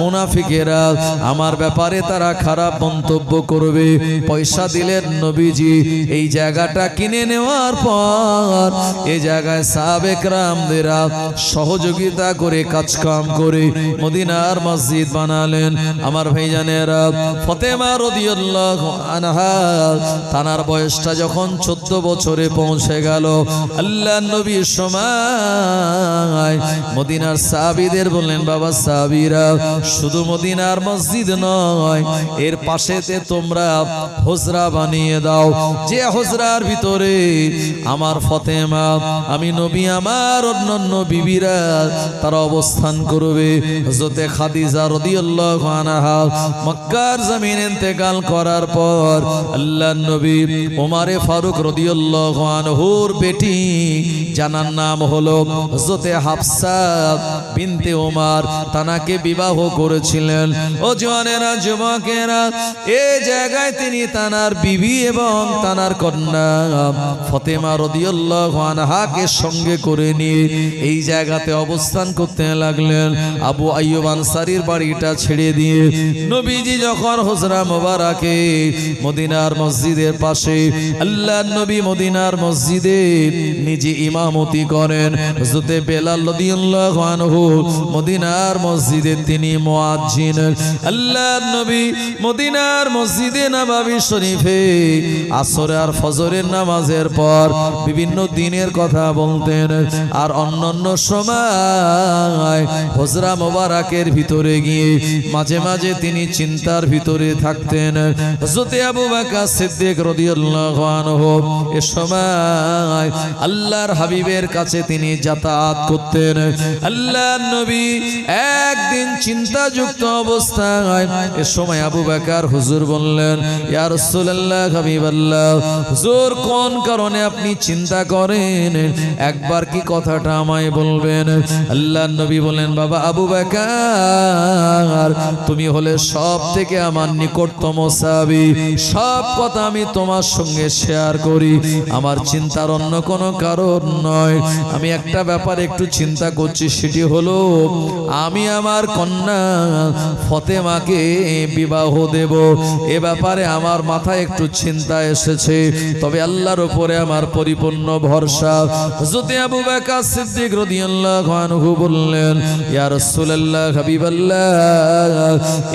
মুনাফিকেরা আমার ব্যাপারে তারা খারাপ মন্তব্য করবে। পয়সা দিলেন নবীজি। এই জায়গাটা কিনে নেওয়ার পর এই জায়গায় সাহাবে কেরামদেরা সহযোগিতা করে কাজকাম করে মদিনার মসজিদ বানালেন। আমার ভাইজানেরা, ফাতেমা রাদিয়াল্লাহু আনহা তানার বয়সটা যখন 14 বছরে পৌঁছে গেল, আল্লাহর নবীর সময় মদিনার সাহাবীদের বললেন, বাবা সাহাবীরা, শুধু মদিনার মসজিদ নয়, এর পাশেতে তোমরা হুজরা বানিয়ে দাও, যে হুজরার ভিতরে আমার ফাতেমা, আমি নবী, আমার অন্যান্য বিবিরা তারা অবস্থান করবে। হযরত খাদিজা রাদিয়াল্লাহু আনহা মক্কার জমিনে ইন্তেকাল করার পর আল্লাহর নবী ওমরে ফারুক রাদিয়াল্লাহু আনহুর বেটি, জানার নাম হলো হযরত হাফসা বিনতে ওমর, তানাকে বিবাহ করেছিলেন। ও জওয়ানেরা, যুবকেরা, এই জায়গায় তিনি তানার বিবি এবং তানার কন্যা ফাতেমা রাদিয়াল্লাহু আনহাকে সঙ্গে করে নিয়ে এই জায়গাতে অবস্থান করতে লাগলেন। আবু আইয়ুব আনসারীর বাড়িটা ছেড়ে দিয়ে নবীজি যখন হুজরা মোবারকে মদিনার মসজিদের পাশে, আল্লাহর নবী মদিনার মসজিদে নিজে ইমামতি করেন। হযরত বেলাল রাদিয়াল্লাহু আনহু মদিনার মসজিদে তিনি মুয়াজ্জিন। আল্লাহর নবী মদিনার মসজিদে নববী শরীফে আসর আর ফজরের নামাজের পর বিভিন্ন দিনের কথা বলতেন, আর অন্যান্য সময় হুজরা মোবারকের ভিতরে গিয়ে মাঝে মাঝে তিনি চিন্তার ভিতরে থাকতেন। হযরত আবু বকর সিদ্দিক রাদিয়াল্লাহু আনহু এ সময় আল্লাহর হাবিবের কাছে তিনি যাতায়াত করতেন। আল্লাহর নবী একদিন চিন্তাযুক্ত অবস্থায় এ সময় আবু বকর হুজুর বললেন, ইয়া রাসূলুল্লাহ, হাবিবাল্লাহ, হুজুর কোন কারণে আপনি চিন্তা করেন, একবার কি কথাটা আমায় বলবেন? আল্লাহর নবী বলেন, বাবা আবু বকর, তুমি হলে সব থেকে আমার নিকটতম সাহাবী, সব কথা আমি তোমার সঙ্গে শেয়ার করি, আমার চিন্তার অন্য কোনো কারণ নয়। আমি একটা ব্যাপারে একটু চিন্তা করছি, সেটি হলো আমি আমার কন্যা ফাতেমাকে বিবাহ দেব। এ ব্যাপারে আমার মাথায় একটু চিন্তা এসেছে, তবে আল্লাহর উপরে আমার পরিপূর্ণ ভরসা। হযরত আবু বকর সিদ্দিক রাদিয়াল্লাহু আনহু বললেন, ইয়া রাসূলুল্লাহ, হাবিবাল্লাহ,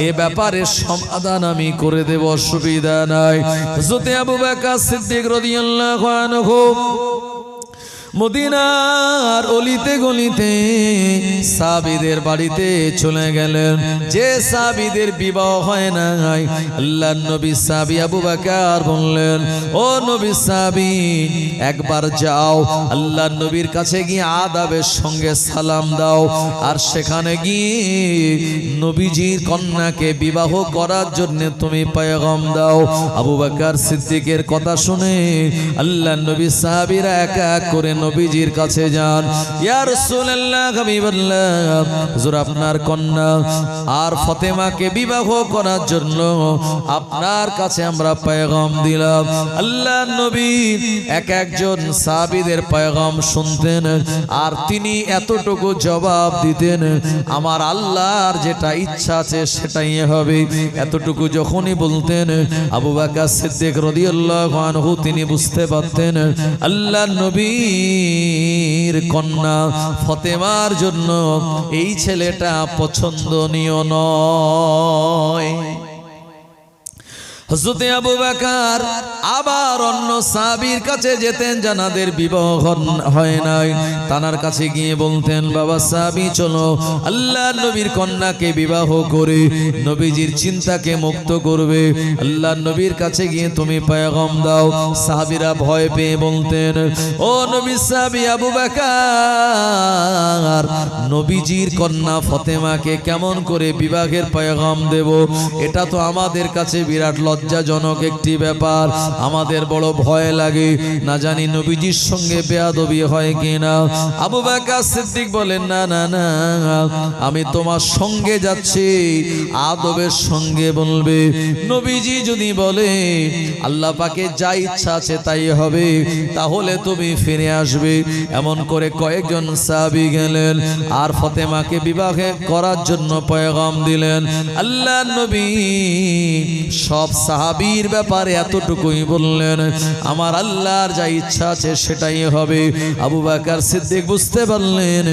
এ ব্যাপারে সমাধান আমি করে দেব, অসুবিধা নাই। হযরত আবু বকর সিদ্দিক রাদিয়াল্লাহু আনহু মদিনার অলিতে গলিতে সাহাবীদের বাড়িতে চলে গেলেন। যে সাহাবীদের বিবাহ হয় নাই, আল্লাহর নবী সাহাবী আবু বকর বললেন, ও নবী সাহাবী, একবার যাও আল্লাহর নবীর কাছে গিয়ে আদাবের সঙ্গে সালাম দাও, আর সেখানে গিয়ে নবীজির কন্যাকে বিবাহ করার জন্য তুমি পয়গাম দাও। আবু বকর সিদ্দিকের কথা শুনে আল্লাহর নবী সাহাবীরা এক এক করে নবীজির কাছে যান। ইয়া রাসূলুল্লাহ, হাবিবাল্লাহ, হুজুর আপনার কন্যা আর ফাতেমাকে বিবাহ করার জন্য আপনার কাছে আমরা পয়গাম দিলাম। আল্লাহর নবী এক একজন সাহাবীদের পয়গাম শুনতেন, আর তিনি এতটুকু জবাব দিতেন, আমার আল্লাহর যেটা ইচ্ছা আছে সেটাই হবে। এতটুকু যখনই বলতেন, আবু বকর সিদ্দিক রাদিয়াল্লাহু আনহু তিনি বুঝতে পারতেন আল্লাহর নবীর কন্যা ফাতেমার জন্য এই ছেলেটা পছন্দনীয় নয়। হযরত আবু বকর আবার অন্য সাহাবীর কাছে যেতেন যাদের বিবাহ হয় নাই, তানার কাছে গিয়ে বলতেন, বাবা সাহাবী চলো আল্লাহর নবীর কন্যাকে বিবাহ করে নবীজির চিন্তাকে মুক্ত করবে, আল্লাহর নবীর কাছে গিয়ে তুমি পয়গাম দাও। সাহাবীরা ভয় পেয়ে বলতেন, ও নবী সাহাবী আবু বকর, নবীজির কন্যা ফাতেমাকে কেমন করে বিবাহের পয়গাম দেব? এটা তো আমাদের কাছে বিরাট লজ্জাজনক একটি ব্যাপার, আমাদের বড় ভয় লাগে, না জানি নবীজির সঙ্গে বেয়াদবি হয় কিনা। আবু বকর সিদ্দিক বলেন, না না না, আমি তোমার সঙ্গে যাচ্ছি, আদবের সঙ্গে বলবে। নবীজি যদি বলে আল্লাহ পাকে যা ইচ্ছা আছে তাই হবে, তাহলে তুমি ফিরে আসবে। এমন করে কয়েকজন সাহাবী গেলেন আর ফাতেমাকে বিবাহ করার জন্য পয়গাম দিলেন। আল্লাহর নবী সব সাহাবীর ব্যাপারে এতটুকুই বললেন, আমার আল্লাহর যা ইচ্ছা আছে সেটাই হবে। আবু বকর সিদ্দিক বুঝতে পারলেন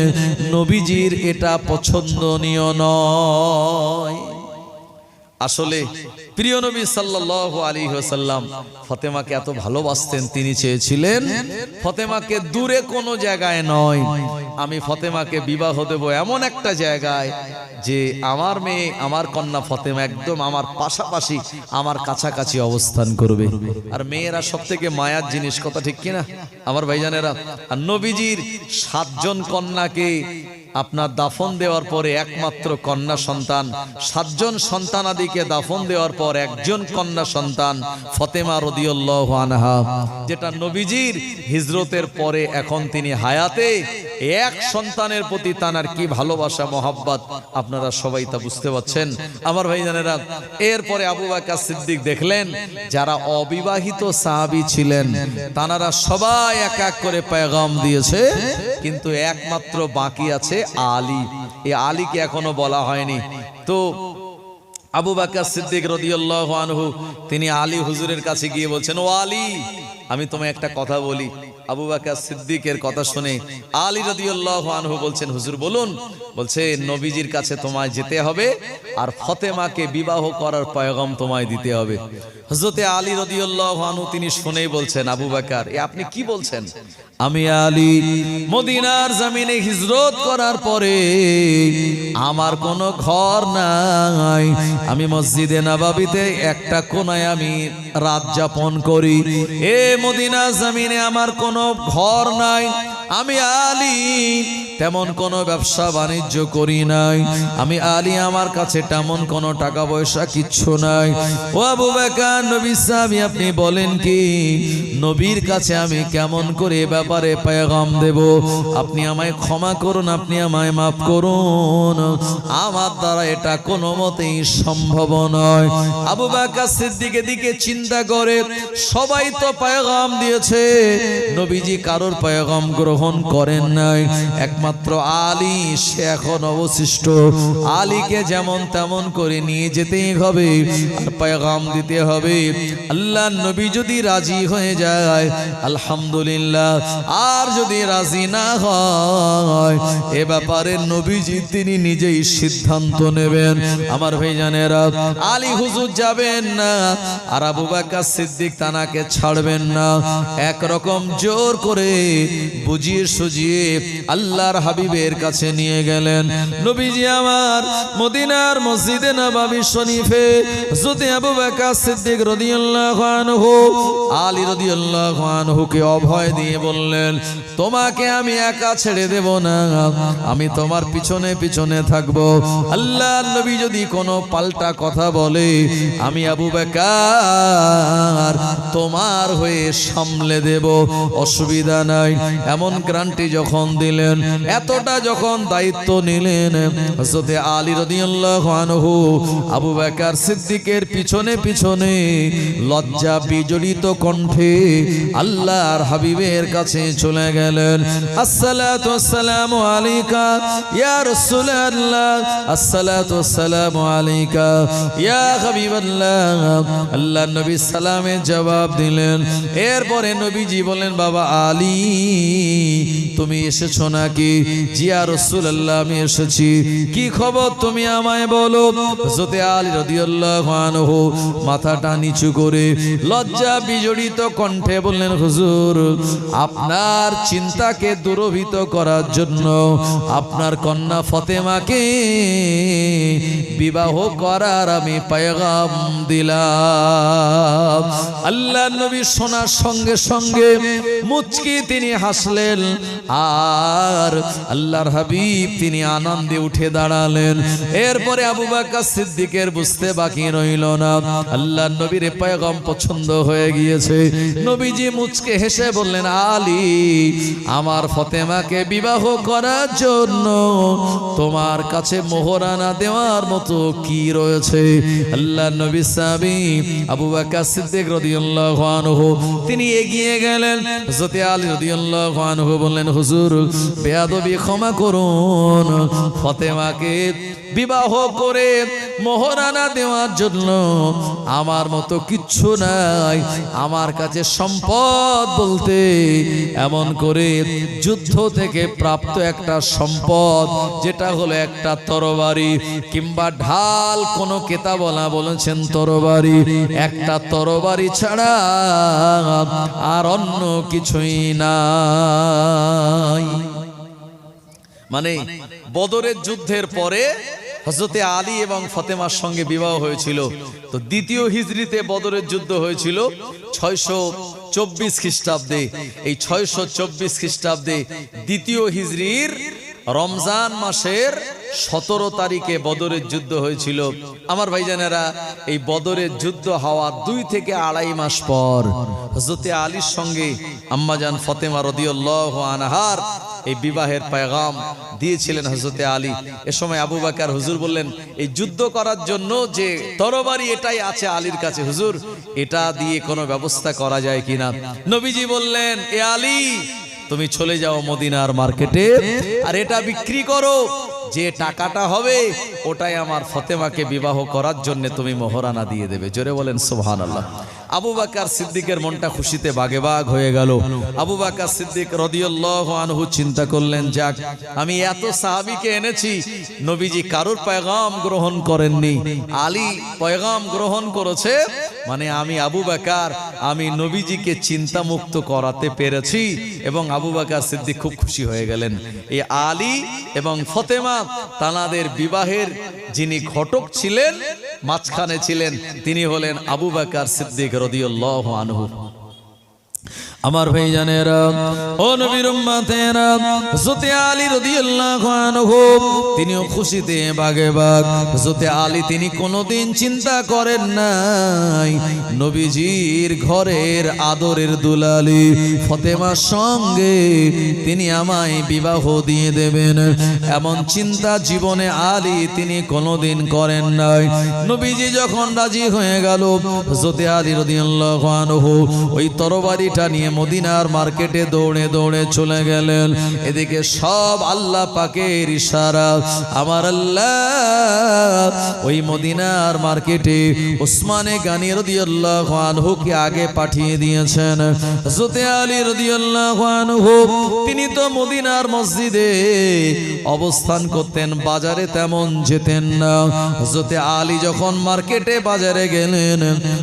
নবীজির এটা পছন্দনীয় নয়। আসলে প্রিয় নবী সাল্লাল্লাহু আলাইহি ওয়াসাল্লাম ফাতেমাকে এত ভালোবাসতেন, তিনি চেয়েছিলেন ফাতেমাকে দূরে কোনো জায়গায় নয়, আমি ফাতেমাকে বিবাহ দেব এমন একটা জায়গায় যে আমার মেয়ে, আমার কন্যা ফাতেমা একদম আমার পাশাপাশি, আমার কাছাকাছি অবস্থান করবে। আর মেয়েরা সবথেকে মায়ার জিনিস, কথা ঠিক কিনা আমার ভাইজানেরা? আর নবীজির 7 জন কন্যাকে আপনার দাফন দেওয়ার পরে একমাত্র কন্যা সন্তান, 7 জন সন্তানাদিকে দাফন দেওয়ার পর একজন কন্যা সন্তান ফাতেমা রাদিয়াল্লাহু আনহা, যেটা নবীজির হিজরতের পরে এখন তিনি হায়াতে, এক সন্তানের প্রতি তানার কি ভালোবাসা মহব্বত, আপনারা সবাই তা বুঝতে পারছেন আমার ভাইজানেরা। এরপরে আবু বকর সিদ্দিক দেখলেন যারা অবিবাহিত সাহাবী ছিলেন তানারা সবাই এক এক করে পয়গাম দিয়েছে, কিন্তু একমাত্র বাকি আছে আলী। এই আলীকে এখনো বলা হয়নি। তো আবু বকর সিদ্দিক রাদিয়াল্লাহু আনহু তিনি আলী হুজুরের কাছে গিয়ে বলছেন, ও আলী, আমি তোমায় একটা কথা বলি। আবু বকর সিদ্দিকের কথা শুনে আলী রাদিয়াল্লাহু আনহু বলছেন, হুজুর বলুন। বলছে, নবীজির কাছে তোমায় যেতে হবে আর ফাতেমাকে বিবাহ করার পয়গাম তোমায় দিতে হবে। হযরতে আলী রাদিয়াল্লাহু আনহু তিনি শুনেই বলছেন, আবু বকর, এ আপনি কি বলছেন? আমি আলী মদিনার জমিনে হিজরত করার পরে আমার কোনো ঘর নাই, আমি মসজিদে নববীতে একটা কোণায় আমি রাত যাপন করি। এ মদিনার জমিনে আমার কোনো ঘর নাই, আমি আলী তেমন কোনো ব্যবসা বাণিজ্য করি নাই, আমি আলী আমার কাছে তেমন কোনো টাকা পয়সা কিচ্ছু নাই। ও আবু বকর, নবী সাহাবী আপনি বলেন কি, নবীর কাছে আমি কেমন করে ব্যাপারে পয়গাম দেব? আপনি আমায় ক্ষমা করুন, আপনি আমায় মাফ করুন, আমার দ্বারা এটা কোনো মতেই সম্ভব নয়। আবু বকর সিদ্দিকের দিকে চিন্তা করে, সবাই তো পয়গাম দিয়েছে, নবীজি কারোর পয়গাম গ্রহণ করেন নাই, একমাত্র একমাত্র আলী সে এখন অবশিষ্ট। আলীকে যেমন তেমন করে নিয়ে যেতেই হবে, আর পেগাম দিতে হবে। আল্লাহ নবী যদি রাজি হয়ে যায় আলহামদুলিল্লাহ, আর যদি রাজি না হয় এ ব্যাপারে নবীজি তিনি নিজেই সিদ্ধান্ত নেবেন। আমার ভাইজানেরা, আলী হুজুর যাবেন না, আর আবু বকর সিদ্দিক তানাকে ছাড়বেন না। একরকম জোর করে বুঝিয়ে সুজিয়ে আল্লাহর হাবিবের কাছে নিয়ে গেলেন। নবীজি আমার মদিনার মসজিদে নববী শরীফে হযরত আবু বকর সিদ্দিক রাদিয়াল্লাহু আনহু আলী রাদিয়াল্লাহু আনহুকে অভয় দিয়ে বললেন, তোমাকে আমি একা ছেড়ে দেব না, আমি তোমার পিছনে পিছনে থাকব। আল্লাহর নবী যদি কোনো পাল্টা কথা বলে আমি আবু বকর তোমার হয়ে সামলে দেব, অসুবিধা নাই। এমন গ্যারান্টি যখন দিলেন, এতটা যখন দায়িত্ব নিলেন, হযরত আলী রাদিয়াল্লাহু আনহু আবু বকর সিদ্দিকের পিছনে পিছনে লজ্জা বিজড়িত কণ্ঠে আল্লাহর হাবিবের কাছে চলে গেলেন। আসসালাতু ওয়াসসালামু আলাইকা ইয়া রাসূলুল্লাহ, আসসালাতু ওয়াসসালামু আলাইকা ইয়া হাবিবাল্লাহ। আল্লাহর নবী সালামের জবাব দিলেন। এরপরে নবীজি বলেন, বাবা আলী তুমি এসেছো নাকি? জি ইয়া রাসূলুল্লাহ আমি এসেছি। কি খবর তুমি আমায় বলো। হযরত আলী রাদিয়াল্লাহু আনহু মাথাটা নিচু করে লজ্জা বিজড়িত কণ্ঠে বললেন, হুজুর আপনার চিন্তাকে দূরভীত করার জন্য আপনার কন্যা ফাতেমাকে বিবাহ করার আমি পয়গাম দিলাম। আল্লাহর নবী শোনার সঙ্গে সঙ্গে মুচকি তিনি হাসলেন, আর আল্লাহর হাবিব তিনি আনন্দে উঠে দাঁড়ালেন। এরপরে আবু বকর সিদ্দিকের বুঝতে বাকি রইল না, আল্লাহর নবীর পয়গাম পছন্দ হয়ে গিয়েছে। নবীজি মুচকে হেসে বললেন, আলী আমার ফাতেমাকে বিবাহ করার জন্য তোমার কাছে মোহরানা দেওয়ার মতো কি রয়েছে? আল্লাহর নবী সাহাবী আবু বকর সিদ্দিক রাদিয়াল্লাহু আনহু তিনি এগিয়ে গেলেন। হযরত আলী রাদিয়াল্লাহু আনহু বললেন, হুজুর বেয়াদবি ক্ষমা করুন, ফাতেমাকে বিবাহ করে মোহরানা দেওয়ার জন্য আমার মতো কিচ্ছু নাই। আমার কাছে সম্পদ বলতে এমন করে যুদ্ধ থেকে প্রাপ্ত একটা সম্পদ, যেটা হলো একটা তরবারি কিংবা ঢাল, কোন কেতাবলা বলেছেন তরবারি, একটা তরবারি ছাড়া আর অন্য কিছুই নাই। মানে বদরের যুদ্ধের পরে হযরতে আলী এবং ফাতেমার সঙ্গে বিবাহ হয়েছিল। তো দ্বিতীয় হিজরিতে বদরের যুদ্ধ হয়েছিল 624 খ্রিস্টাব্দে। এই 624 খ্রিস্টাব্দে দ্বিতীয় হিজরির রমজান মাসের 17 তারিখে বদরের যুদ্ধ হয়েছিল। আমার ভাইজানেরা, এই বদরের যুদ্ধ হওয়ার 2 থেকে 2.5 মাস পর হযরতে আলীর সঙ্গে আম্মাজান ফাতেমা রাদিয়াল্লাহু আনহার এই বিবাহের পয়গাম দিয়েছিলেন হযরতে আলী। এ সময় আবু বকর হুজুর বললেন, এই যুদ্ধ করার জন্য যে তরবারি এটাই আছে আলীর কাছে, হুজুর এটা দিয়ে কোনো ব্যবস্থা করা যায় কিনা? নবীজি বললেন, এ আলী তুমি চলে যাও মদিনার মার্কেটে, আর এটা বিক্রি করো, যে টাকাটা হবে ওটাই আমার ফাতেমাকে বিবাহ করার জন্য তুমি মোহরানা দিয়ে দেবে। জোরে বলেন সুবহানাল্লাহ। আবু বকর সিদ্দিকের মনটা খুশিতে বাগেবাগ হয়ে গেল। আবু বকর সিদ্দিক রাদিয়াল্লাহু আনহু চিন্তা করলেন, যাক আমি এত সাহাবীকে এনেছি, নবীজি কারোর পয়গাম গ্রহণ করেননি, আলী পয়গাম গ্রহণ করেছে, মানে আমি আবু বকর আমি নবীজিকে চিন্তা মুক্ত করাতে পেরেছি। এবং আবু বকর সিদ্দিক খুব খুশি হয়ে গেলেন। এই আলী এবং ফাতেমা তানাদের বিবাহের যিনি ঘটক ছিলেন, মাঝখানে ছিলেন, তিনি হলেন আবু বকর সিদ্দিক রাদিয়াল্লাহু আনহু। আমার ভাইজানেরা, ও নবীর উম্মতেরা, হযরত আলী রাদিয়াল্লাহু আনহু তিনিও খুশিতে বাগেবাগ। হযরত আলী তিনি কোনোদিন চিন্তা করেন নাই নবীজির ঘরের আদরের দুলালি ফাতেমার সঙ্গে তিনি আমায় বিবাহ দিয়ে দেবেন, এমন চিন্তা জীবনে আলী তিনি কোনোদিন করেন নাই। নবীজি যখন রাজি হয়ে গেল, হযরত আলী রাদিয়াল্লাহু আনহু ওই তরবারিটা নিয়ে মদিনার মার্কেটে দৌড়ে দৌড়ে চলে গেলেন। এদিকে সব আল্লাহ পাকের ইশারা। আমার আল্লাহ ওই মদিনার মার্কেটে উসমানে গানী রাদিয়াল্লাহু আনহুকে আগে পাঠিয়ে দিয়েছেন। হযরত আলী রাদিয়াল্লাহু আনহু তিনি তো মদিনার মসজিদে অবস্থান করতেন, বাজারে তেমন যেতেন না। হযরত আলী যখন মার্কেটে বাজারে গেলেন,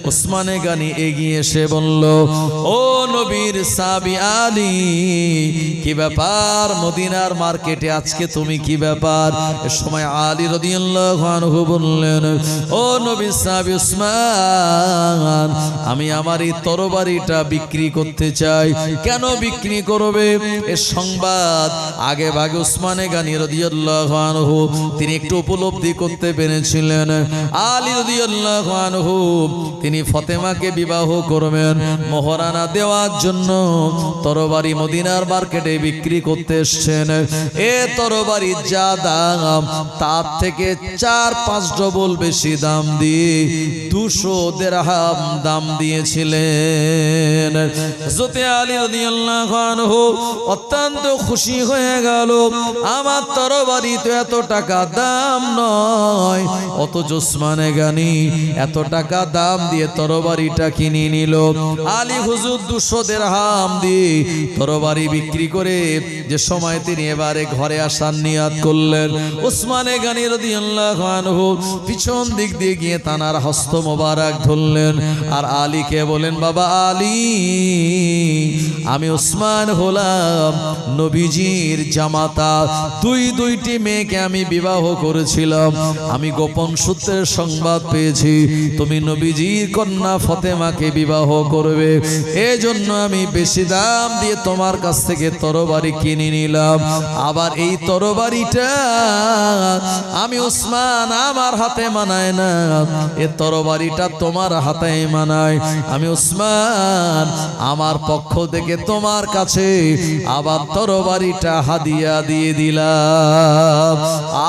উসমানে গানী এগিয়ে এসে বলল, ও নবীর সাহাবী আলী, কি ব্যাপার মদিনার মার্কেটে আজকে তুমি, কি ব্যাপার? এ সময় আলী রাদিয়াল্লাহু আনহু বললেন, ও নবীর সাহাবী উসমান, আমি আমার এই তরবারিটা বিক্রি করতে চাই। কেন বিক্রি করবে? এ সংবাদ আগে ভাগে উসমানে গানী রাদিয়াল্লাহু আনহু তিনি একটু উপলব্ধি করতে পেরেছিলেন। আলী রাদিয়াল্লাহু আনহু তিনি ফাতেমাকে বিবাহ করবেন, মোহরানা দেওয়ার জন্য তরবারি মদিনার মার্কেটে বিক্রি করতে এসেছেন। এ তরবারি যা দাম তার থেকে 4-5 ডবল বেশি দাম দিয়ে 200 দিরহাম দাম দিয়েছিলেন। হযরত আলী রাদিয়াল্লাহু আনহু অত্যন্ত খুশি হয়ে গেল, আমার তরবারি তো এত টাকা দাম নয়, অথচ উসমানে গানী এত টাকা দাম দিয়ে তরবারিটা কিনে নিল। আলী হুজুর 200 দিরহাম দিয়ে তরবারি বিক্রি করে যে সময় তিনি এবারে ঘরে আসার নিয়াত করলেন, উসমানে গানী রাদিয়াল্লাহু আনহু পিছন দিক দিয়ে গিয়ে তানার হস্ত মোবারক ধরলেন আর আলীকে বলেন, বাবা আলী, আমি উসমান হলাম নবীজির জামাতা, দুইটি মেয়েকে আমি বিবাহ করেছিলাম। আমি গোপন সূত্রের সংবাদ পেয়েছি তুমি নবীজির কন্যা ফাতেমাকে বিবাহ করবে, এজন্য আমি বেশি দাম দিয়ে তোমার কাছ থেকে তরবারি কিনে নিলাম। আবার এই তরবারিটা আমি উসমান আমার হাতে মানায় না, এ তরবারিটা তোমার হাতে মানায়। আমি উসমান আমার পক্ষ থেকে তোমার কাছে আবার তরবারিটা হাদিয়া দিয়ে দিলাম।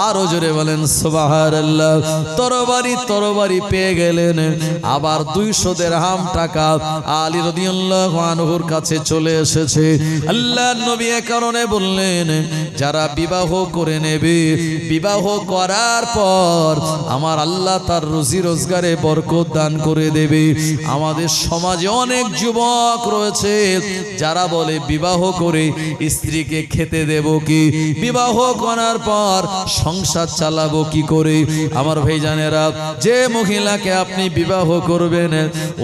আরো জোরে বলেন সুবহানাল্লাহ। তরবারি পেয়ে গেলেন। আবার 200 দিরহাম টাকা আলী রাদিয়াল্লাহু আনহুর কাছে চলে এসেছে। আল্লাহর নবী এ কারণে বললেন, যারা বিবাহ করে নেবে, বিবাহ করার পর আমার আল্লাহ তার রুজি রোজগারে বরকত দান করে দেবে। আমাদের সমাজে অনেক যুবক রয়েছে যারা বলে বিবাহ করে স্ত্রীকে খেতে দেব কি, বিবাহ করার পর সংসার চালাবো কি করে। আমার ভাইজানেরা, যে মহিলাকে আপনি বিবাহ করবেন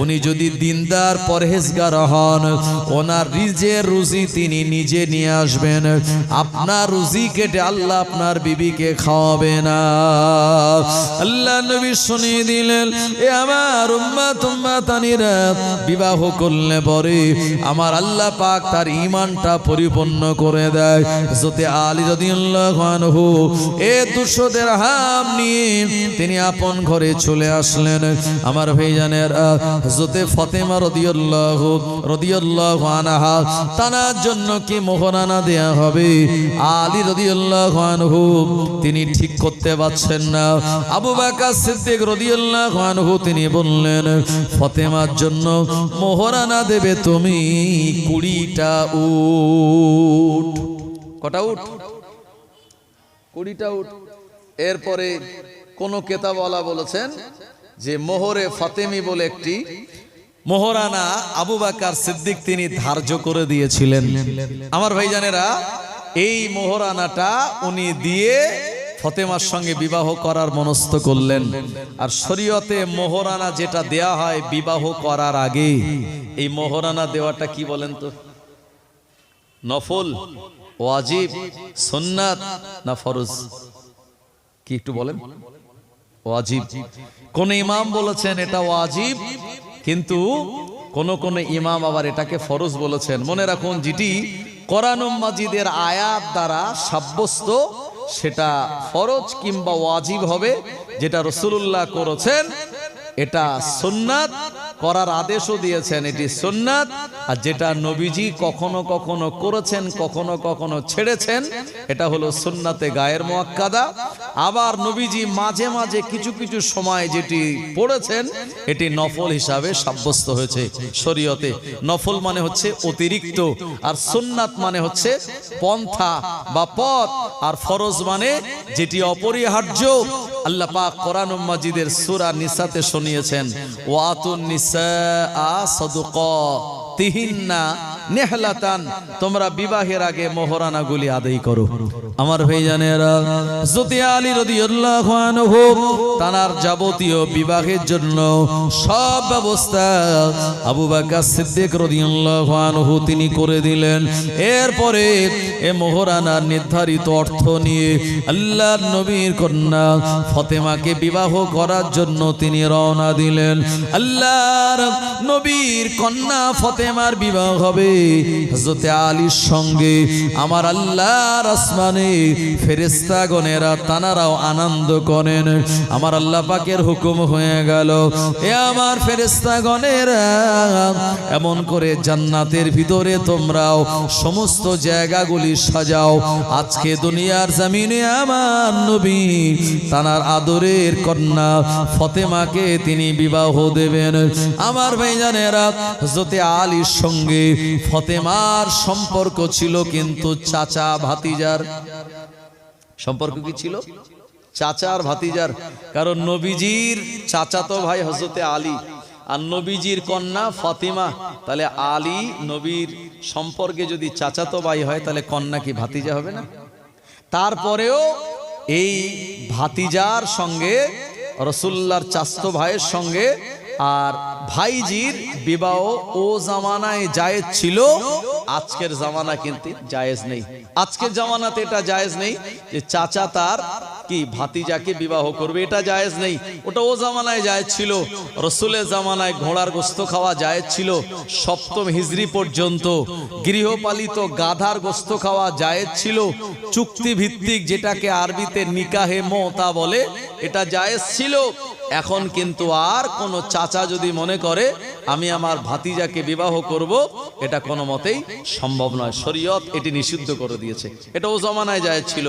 উনি যদি দিনদার পরহেজগার হন, ওনার নিজের রুজি তিনি নিজে নিয়ে আসবেন। আপনার রুজি কেটে আল্লাহ আপনার বিবিকে খাওয়াবে না। আল্লাহ নবী শুনিয়ে দিলেন, এ আমার উম্মাতানিরা, বিবাহ করলে পরে আমার আল্লাহ পাক তার ঈমানটা পরিপূর্ণ করে দেয়। হযরত আলী রাদিয়াল্লাহু আনহু 200 দিরহাম নিয়ে তিনি আপন ঘরে চলে আসলেন। আমার ভাইজানেরা, হযরত ফাতেমা রাদিয়াল্লাহু আনহা তানার জন্য কি মোহরানা দেয়া হবে, আলী রাদিয়াল্লাহু আনহু তিনি ঠিক করতে পারছেন না। আবু বকর সিদ্দিক রাদিয়াল্লাহু আনহু তিনি বললেন, ফাতেমার জন্য মোহরানা দেবে তুমি 20টা উট। কটা উট? 20টা উট। এরপরে কোন কেতাবওয়ালা বলেছেন যে মোহরে ফাতেমি বলে একটি মোহরানা আবু বকর সিদ্দিক তিনি ধার্য করে দিয়েছিলেন। আমার ভাইজানেরা, এই মোহরানাটা উনি দিয়ে ফাতেমার সঙ্গে বিবাহ করার মনস্থ করলেন। আর শরীয়তে মোহরানা যেটা দেয়া হয় বিবাহ করার আগে, এই মোহরানা দেওয়াটা কি বলেন তো? নফল, ওয়াজিব, সুন্নাত না ফরজ? কি একটু বলেন? ওয়াজিব। কোন ইমাম বলেছেন এটা ওয়াজিব, কিন্তু কোন ইমাম আবার এটাকে ফরজ বলেছেন। মনে রাখুন, যেটি কোরআন মাজিদের আয়াত দ্বারা সাব্যস্ত সেটা ফরজ কিংবা ওয়াজিব হবে। যেটা রাসূলুল্লাহ করেছেন এটা সুন্নাত, করার আদেশও দিয়েছেন, এটি সুন্নাত। আর যেটা নবীজি কখনো কখনো করেছেন, কখনো কখনো ছেড়েছেন, এটা হলো সুন্নাতে গায়ের মুআক্কাদা। আবার নবীজি মাঝে মাঝে কিছু কিছু সময় যেটি পড়েছেন এটি নফল হিসাবে সাব্যস্ত হয়েছে শরীয়তে। নফল মানে হচ্ছে অতিরিক্ত, আর সুন্নাত মানে হচ্ছে পন্থা বা পথ, আর ফরজ মানে যেটি অপরিহার্য। আল্লাহ পাক কোরআন মাজিদের সূরা নিসাতে শুনিয়েছেন, ওয়াতুন নিসা সাদুকাতিহিন্না নেহলাতান, তোমরা বিবাহের আগে মোহরানাগুলি আদায় করো। আমার ভাইজানেরা, হযরত আলী রাদিয়াল্লাহু আনহু তার যাবতীয় বিবাহের জন্য সব ব্যবস্থা আবু বকর সিদ্দিক রাদিয়াল্লাহু আনহু তিনি করে দিলেন। এরপরে এ মোহরানার নির্ধারিত অর্থ নিয়ে আল্লাহর নবীর কন্যা ফাতেমাকে বিবাহ করার জন্য তিনি রওনা দিলেন। আল্লাহর নবীর কন্যা ফাতেমার বিবাহ হবে হযরত আলীর সঙ্গে। আমার আল্লাহর আসমানে ফেরেশতাগণেরা তানারাও আনন্দ করেন। আমার আল্লাহ পাকের হুকুম হয়ে গেল, এ আমার ফেরেশতাগণেরা এমন করে জান্নাতের ভিতরে তোমরাও সমস্ত জায়গাগুলি সাজাও। আজকে দুনিয়ার জমিনে আমার নবী তানার আদরের কন্যা ফাতেমাকে তিনি বিবাহ দেবেন। আমার ভাইজানেরা, হযরত আলীর সঙ্গে ফাতেমার সম্পর্ক ছিল কিন্তু চাচা ভাতিজার সম্পর্ক। কি ছিল? চাচা আর ভাতিজার। কারণ নবীজির চাচাতো ভাই হযরত আলী আর নবীজির কন্যা ফাতিমা, তাহলে আলী নবীর সম্পর্কে যদি চাচাতো ভাই হয় তাহলে কন্যা কি ভাতিজা হবে না? তারপরেও এই ভাতিজার সঙ্গে রাসূলুল্লাহর চাচাতো ভাইয়ের সঙ্গে আর ভাইজির বিবাহ ও জামানায় জায়েজ ছিল, আজকের জামানা কিন্তু জায়েজ নেই। আজকের জামানাতে এটা জায়েজ নেই যে চাচা তার কি ভাতিজাকে বিবাহ করবে, এটা জায়েজ নেই। ওটা ও জামানায় জায়েজ ছিল। রাসূলের জামানায় ঘোড়ার গোশত খাওয়া জায়েজ ছিল। 7ম হিজরি পর্যন্ত গৃহপালিত গাধার গোশত খাওয়া জায়েজ ছিল। চুক্তি ভিত্তিক, যেটাকে আরবিতে নিকাহে মুতা বলে, এটা জায়েজ ছিল। এখন কিন্তু আর কোন চাচা যদি মনে করে আমি আমার ভাতিজাকে বিবাহ করব, এটা কোনো মতেই সম্ভব নয়। শরীয়ত এটি নিষিদ্ধ করে দিয়েছে। এটা ও জমানায় জায়েজ ছিল।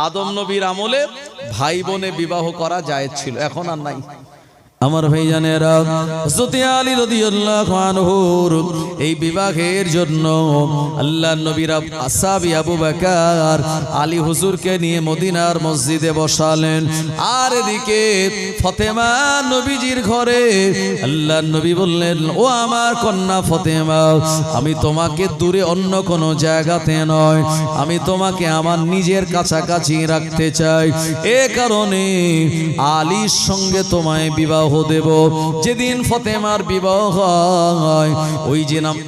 আদম নবীর আমলে ভাই বোনে বিবাহ করা জায়েজ ছিল, এখন আর নাই। আমার ভাইজানেরা, হযরত আলী রাদিয়াল্লাহু আনহুর এই বিবাহের জন্য আল্লাহর নবীর আসহাবী আবু বকর আলী হুজুরকে নিয়ে মদিনার মসজিদে বসালেন। আর এদিকে ফাতেমা নবীজির ঘরে আল্লাহর নবী বললেন, ও আমার কন্যা ফাতেমা, আমি তোমাকে দূরে অন্য কোনো জায়গাতে নয়, আমি তোমাকে আমার নিজের কাছাকাছি রাখতে চাই। এ কারণে আলীর সঙ্গে তোমায় বিবাহ দেব। যেদিন ফাতেমার বিবাহ হয়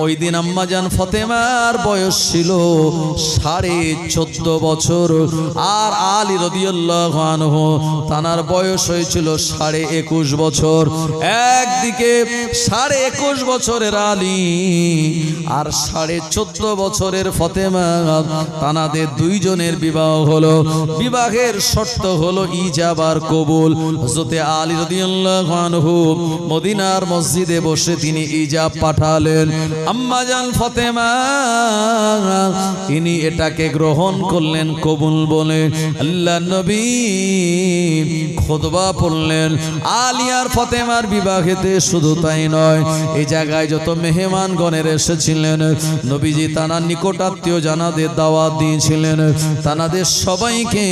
ওই দিন আম্মাজান ফাতেমার বয়স ছিল 14.5 বছর, আর আলী রাদিয়াল্লাহু আনহু তানার বয়স হয়েছিল 21.5 বছর। একদিকে 21.5 বছরের আলী আর 14.5 বছরের ফাতেমা, তানাদের দুইজনের বিবাহ হলো। বিবাহের শর্ত হলো ইজাব আর কবুল। হযরত আলী রাদিয়াল্লাহু আনহু মদিনার মসজিদে বসে তিনি ইজাব পাঠালেন। আম্মাজান ফাতেমা তিনি এটাকে গ্রহণ করলেন কবুল বলে। আল্লাহর নবী খুতবা পড়লেন। আলী আর ফাতেমার বিবাহেতে শুধু তাই নয়, এই জায়গায় যত মেহমানগণের এসেছিলেন নবীজি তানার নিকটাত্মীয় জানাদের দাওয়াত দিয়েছিলেন। তানাদের সবাইকে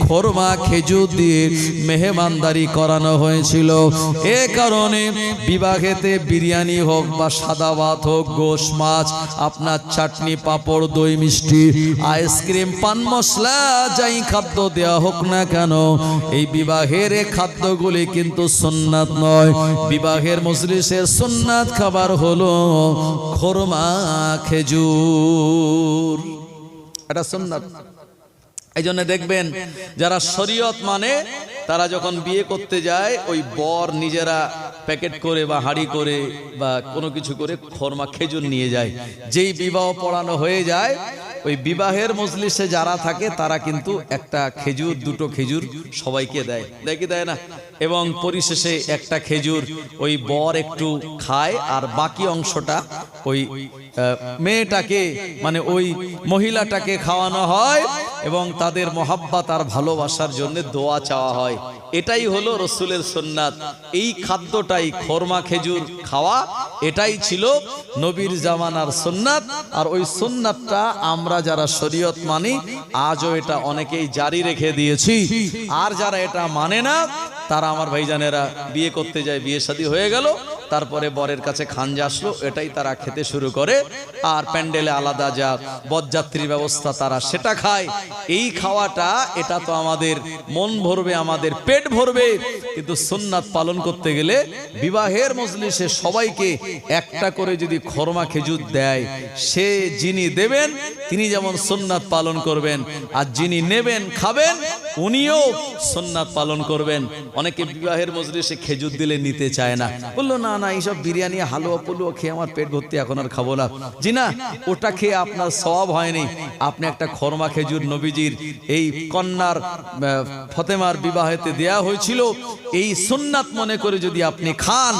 খোরমা খেজুর দিয়ে মেহমানদারি করানো হয়েছিল। এ কারণে বিবাহেতে বিরিয়ানি হোক বা সাদা ভাত হোক, গোশ মাছ, আপনার চাটনি পাঁপড় দই মিষ্টি আইসক্রিম পান মশলা যাই খাদ্য দেয়া হোক না কেন, এই বিবাহের খাদ্যগুলি কিন্তু সুন্নাত নয়। বিবাহের মজলিসের সুন্নাত খাবার হলো খোরমা খেজুর, এটা সুন্নাত। এই জন্য দেখবেন যারা শরীয়ত মানে তারা যখন বিয়ে করতে যায় ওই বর নিজেরা প্যাকেট করে বা হাঁড়ি করে বা কোনো কিছু করে খরমা খেজুর নিয়ে যায়। যেই বিবাহ পড়ানো হয়ে যায়, ওই বিবাহের মজলিসে যারা থাকে তারা কিন্তু একটা খেজুর, দুটো খেজুর সবাইকে দেয়, দেয় কি দেয় না? এবং পরিশেষে একটা খেজুর ওই বর একটু খায়, আর বাকি অংশটা ওই মেয়েটাকে মানে ওই মহিলাটাকে খাওয়ানো হয় এবং তাদের মহাব্বত আর ভালোবাসার জন্য দোয়া চাওয়া হয়। এটাই হলো রসুলের সুন্নাত। এই খাদ্যটাই খরমা খেজুর খাওয়া, এটাই ছিল নবীর জামানার সুন্নাত। আর ওই সুন্নাতটা আমরা যারা শরীয়ত মানি আজও এটা অনেকেই জারি রেখে দিয়েছি। আর যারা এটা মানে না তারা আমার ভাইজানেরা বিয়ে করতে যায়, বিয়ে শাদী হয়ে গেল, তারপরে বরের কাছে খানজা আসলো, এটাই তারা খেতে শুরু করে। আর প্যান্ডেলে আলাদা যা বরযাত্রীর ব্যবস্থা তারা সেটা খায়। এই খাওয়াটা এটা তো আমাদের মন ভরবে, আমাদের পেট ভরবে, কিন্তু সুন্নাত পালন করতে গেলে বিবাহের মজলিসে সবাইকে একটা করে যদি খরমা খেজুর দেয়, সে যিনি দেবেন তিনি যেমন সুন্নাত পালন করবেন, আর যিনি নেবেন খাবেন উনিও সুন্নাত পালন করবেন। অনেকে বিবাহের মজলিসে খেজুর দিলে নিতে চায় না, বললো না না এইসব বিরিয়ানি হালুয়া পুলুয়া খেয়ে আমার পেট ভর্তি, এখন আর খাবো না। জি না, ওটা খেয়ে আপনার সওয়াব হয়নি। আপনি একটা খরমা খেজুর নবীজির এই কন্যার ফতেমার বিবাহেতে দেয়া হয়েছিল, এই সুন্নাত মনে করে যদি আপনি খান,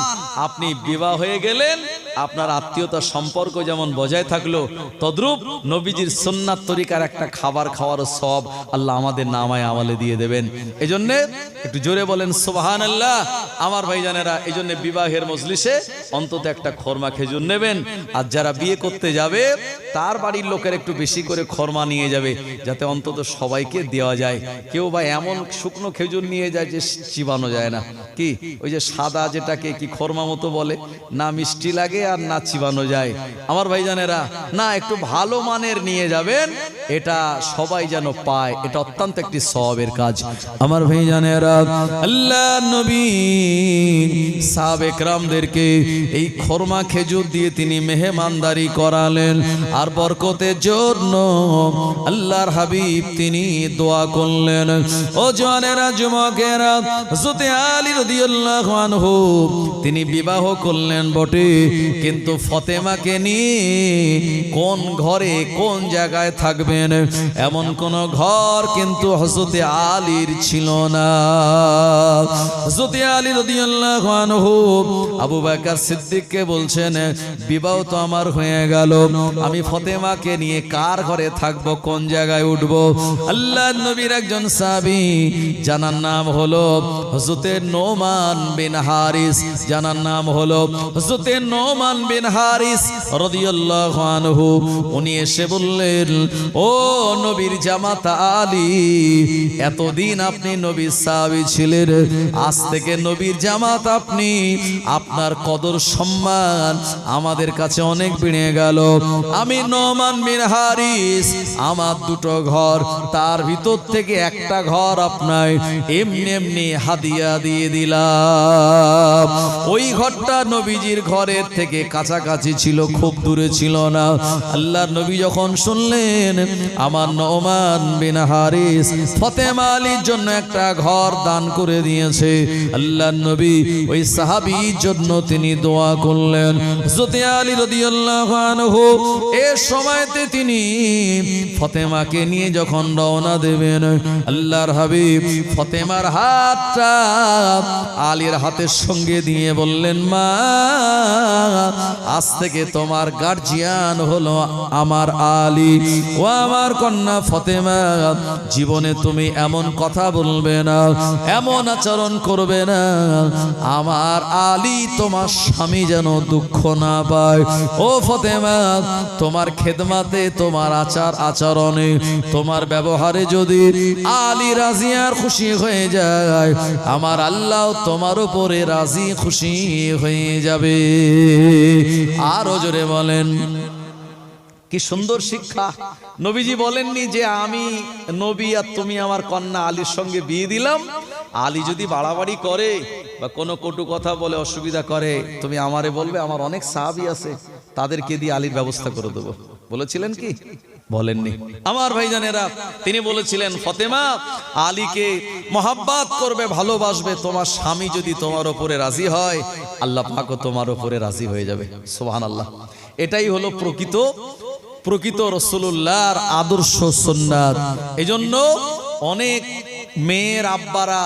আপনি বিবাহ হয়ে গেলেন, আপনার আত্মীয়তার সম্পর্ক যেমন বজায় থাকলো, তদ্রূপ নবীজির সুন্নাত তরিকার একটা খাবার খাওয়ার সওয়াব আল্লাহ আমাদের নামায় আমলে দিয়ে দেবেন। এজন্য একটু জোরে বলেন সুবহানাল্লাহ। আমার ভাইজানেরা, এজন্য বিবাহের মজলিসে অন্তত একটা খরমা খেজুর নেবেন। আর যারা বিয়ে করতে যাবে তার বাড়ির লোকের একটু বেশি করে খরমা নিয়ে যাবে, যাতে অন্তত সবাইকে দেওয়া যায়। কেউ বা এমন শুকনো খেজুর নিয়ে যায় যে চিবানো যায় না, কি ওই যে সাদা যেটাকে কি খরমা মতো বলে, না মিষ্টি লাগে আর না চিবানো যায়। আমার ভাইজানেরা, না একটু ভালো মানের নিয়ে যাবেন, এটা সবাই যেন পায়, এটা অত্যন্ত একটি সওয়াবের কাজ। আমার ভাইজানেরা, আল্লাহ নবী সাহাবে কেরামদেরকে এই খরমা খেজুর দিয়ে তিনি মেহমানদারি করালেন। আর বরকতের জন্য আল্লাহর হাবিব তিনি দোয়া করলেন। ও জওয়ানেরা, যুবকেরা, হযরত আলী রাদিয়াল্লাহু আনহু তিনি বিবাহ করলেন বটে, কিন্তু ফতেমাকে নিয়ে কোন ঘরে কোন জায়গায় থাকবেন এমন কোন ঘর কিন্তু হযরত আলীর ছিল না। হযরত আলী রাদিয়াল্লাহু আনহু আবু বকর সিদ্দিককে বলছেন, বিবাহ তো আমার হয়ে গেল, আমি ফতেমাকে নিয়ে কার ঘরে থাকবো, কোন জায়গায় উঠবো? আল্লাহর নবীর একজন সাহাবী, জানার নাম হলো হযরত নোমান বিন হারিস, জানার নাম হলো হযরত নোমান বিন হারিস রাদিয়াল্লাহু আনহু। উনি এসে বললেন, ও নবীর জামাতা আলী, এতদিন আপনি নবীর সাহাবী ছিলেন, আজ থেকে নবীর জামাত আপনি, আপনার কদর সম্মান আমাদের কাছে অনেক বেড়ে গেল। আমি নোমান বিন হারিস, আমার দুটো ঘর, তার ভিতর থেকে একটা ঘর আপনার এমনি এমনি হাদিয়া দিয়ে দিলাম। ওই ঘরটা নবীজির ঘরের থেকে কাছাকাছি ছিল, খুব দূরে ছিল না। আল্লাহর নবী যখন শুনলেন আমার নোমান বিন হারিস ফতেমা আলীর জন্য একটা ঘর দান করে দিয়েছে, আল্লাহর নবী ওই সাহাবীর জন্য তিনি দোয়া করলেন। হযরত আলী রাদিয়াল্লাহু আনহু এই সময়তে তিনি ফতেমাকে নিয়ে যখন রওনা দেবেন, আল্লাহর হাবিব ফতেমার হাতটা আলীর হাতের সঙ্গে দিয়ে বললেন, মা, আজ থেকে তোমার গার্জিয়ান হলো আমার আলী, ও আমার কন্যা ফতেমা, জীবনে তুমি এমন কথা বলবে না, এমন আচরণ করবে না, আমার আলী তোমার স্বামী যেন দুঃখ না পায়। ও ফতেমা, তোমার খেদমাতে, তোমার আচার আচরণে, তোমার ব্যবহারে যদি আলী রাজি আর খুশি হয়ে যায়, আমার আল্লাহ তোমার উপরে রাজি খুশি হয়ে যাবে। আরো জোরে বলেন। কি সুন্দর শিক্ষা! নবীজি বলেননি যে আমি নবী আর তুমি আমার কন্যা আলীর সঙ্গে বিয়ে দিলাম, আলী যদি বাড়াবাড়ি করে বা কোনো কটু কথা বলে, অসুবিধা করে, তুমি আমারে বলবে, আমার অনেক সাহাবী আছে, তাদেরকে দিয়ে আলীর ব্যবস্থা করে দেবো। বলেছিলেন কি? বলেননি। আমার ভাইজানেরা, তিনি বলেছিলেন ফাতেমা আলীকে মহাব্বত করবে, ভালোবাসবে। তোমার স্বামী যদি তোমার উপরে রাজি হয়, আল্লাহ পাকও তোমার উপরে রাজি হয়ে যাবে। সুবহানাল্লাহ। এটাই হলো প্রকৃত রাসূলুল্লাহর আদর্শ সুন্নাত। এজন্য অনেক মেয়ের আব্বারা,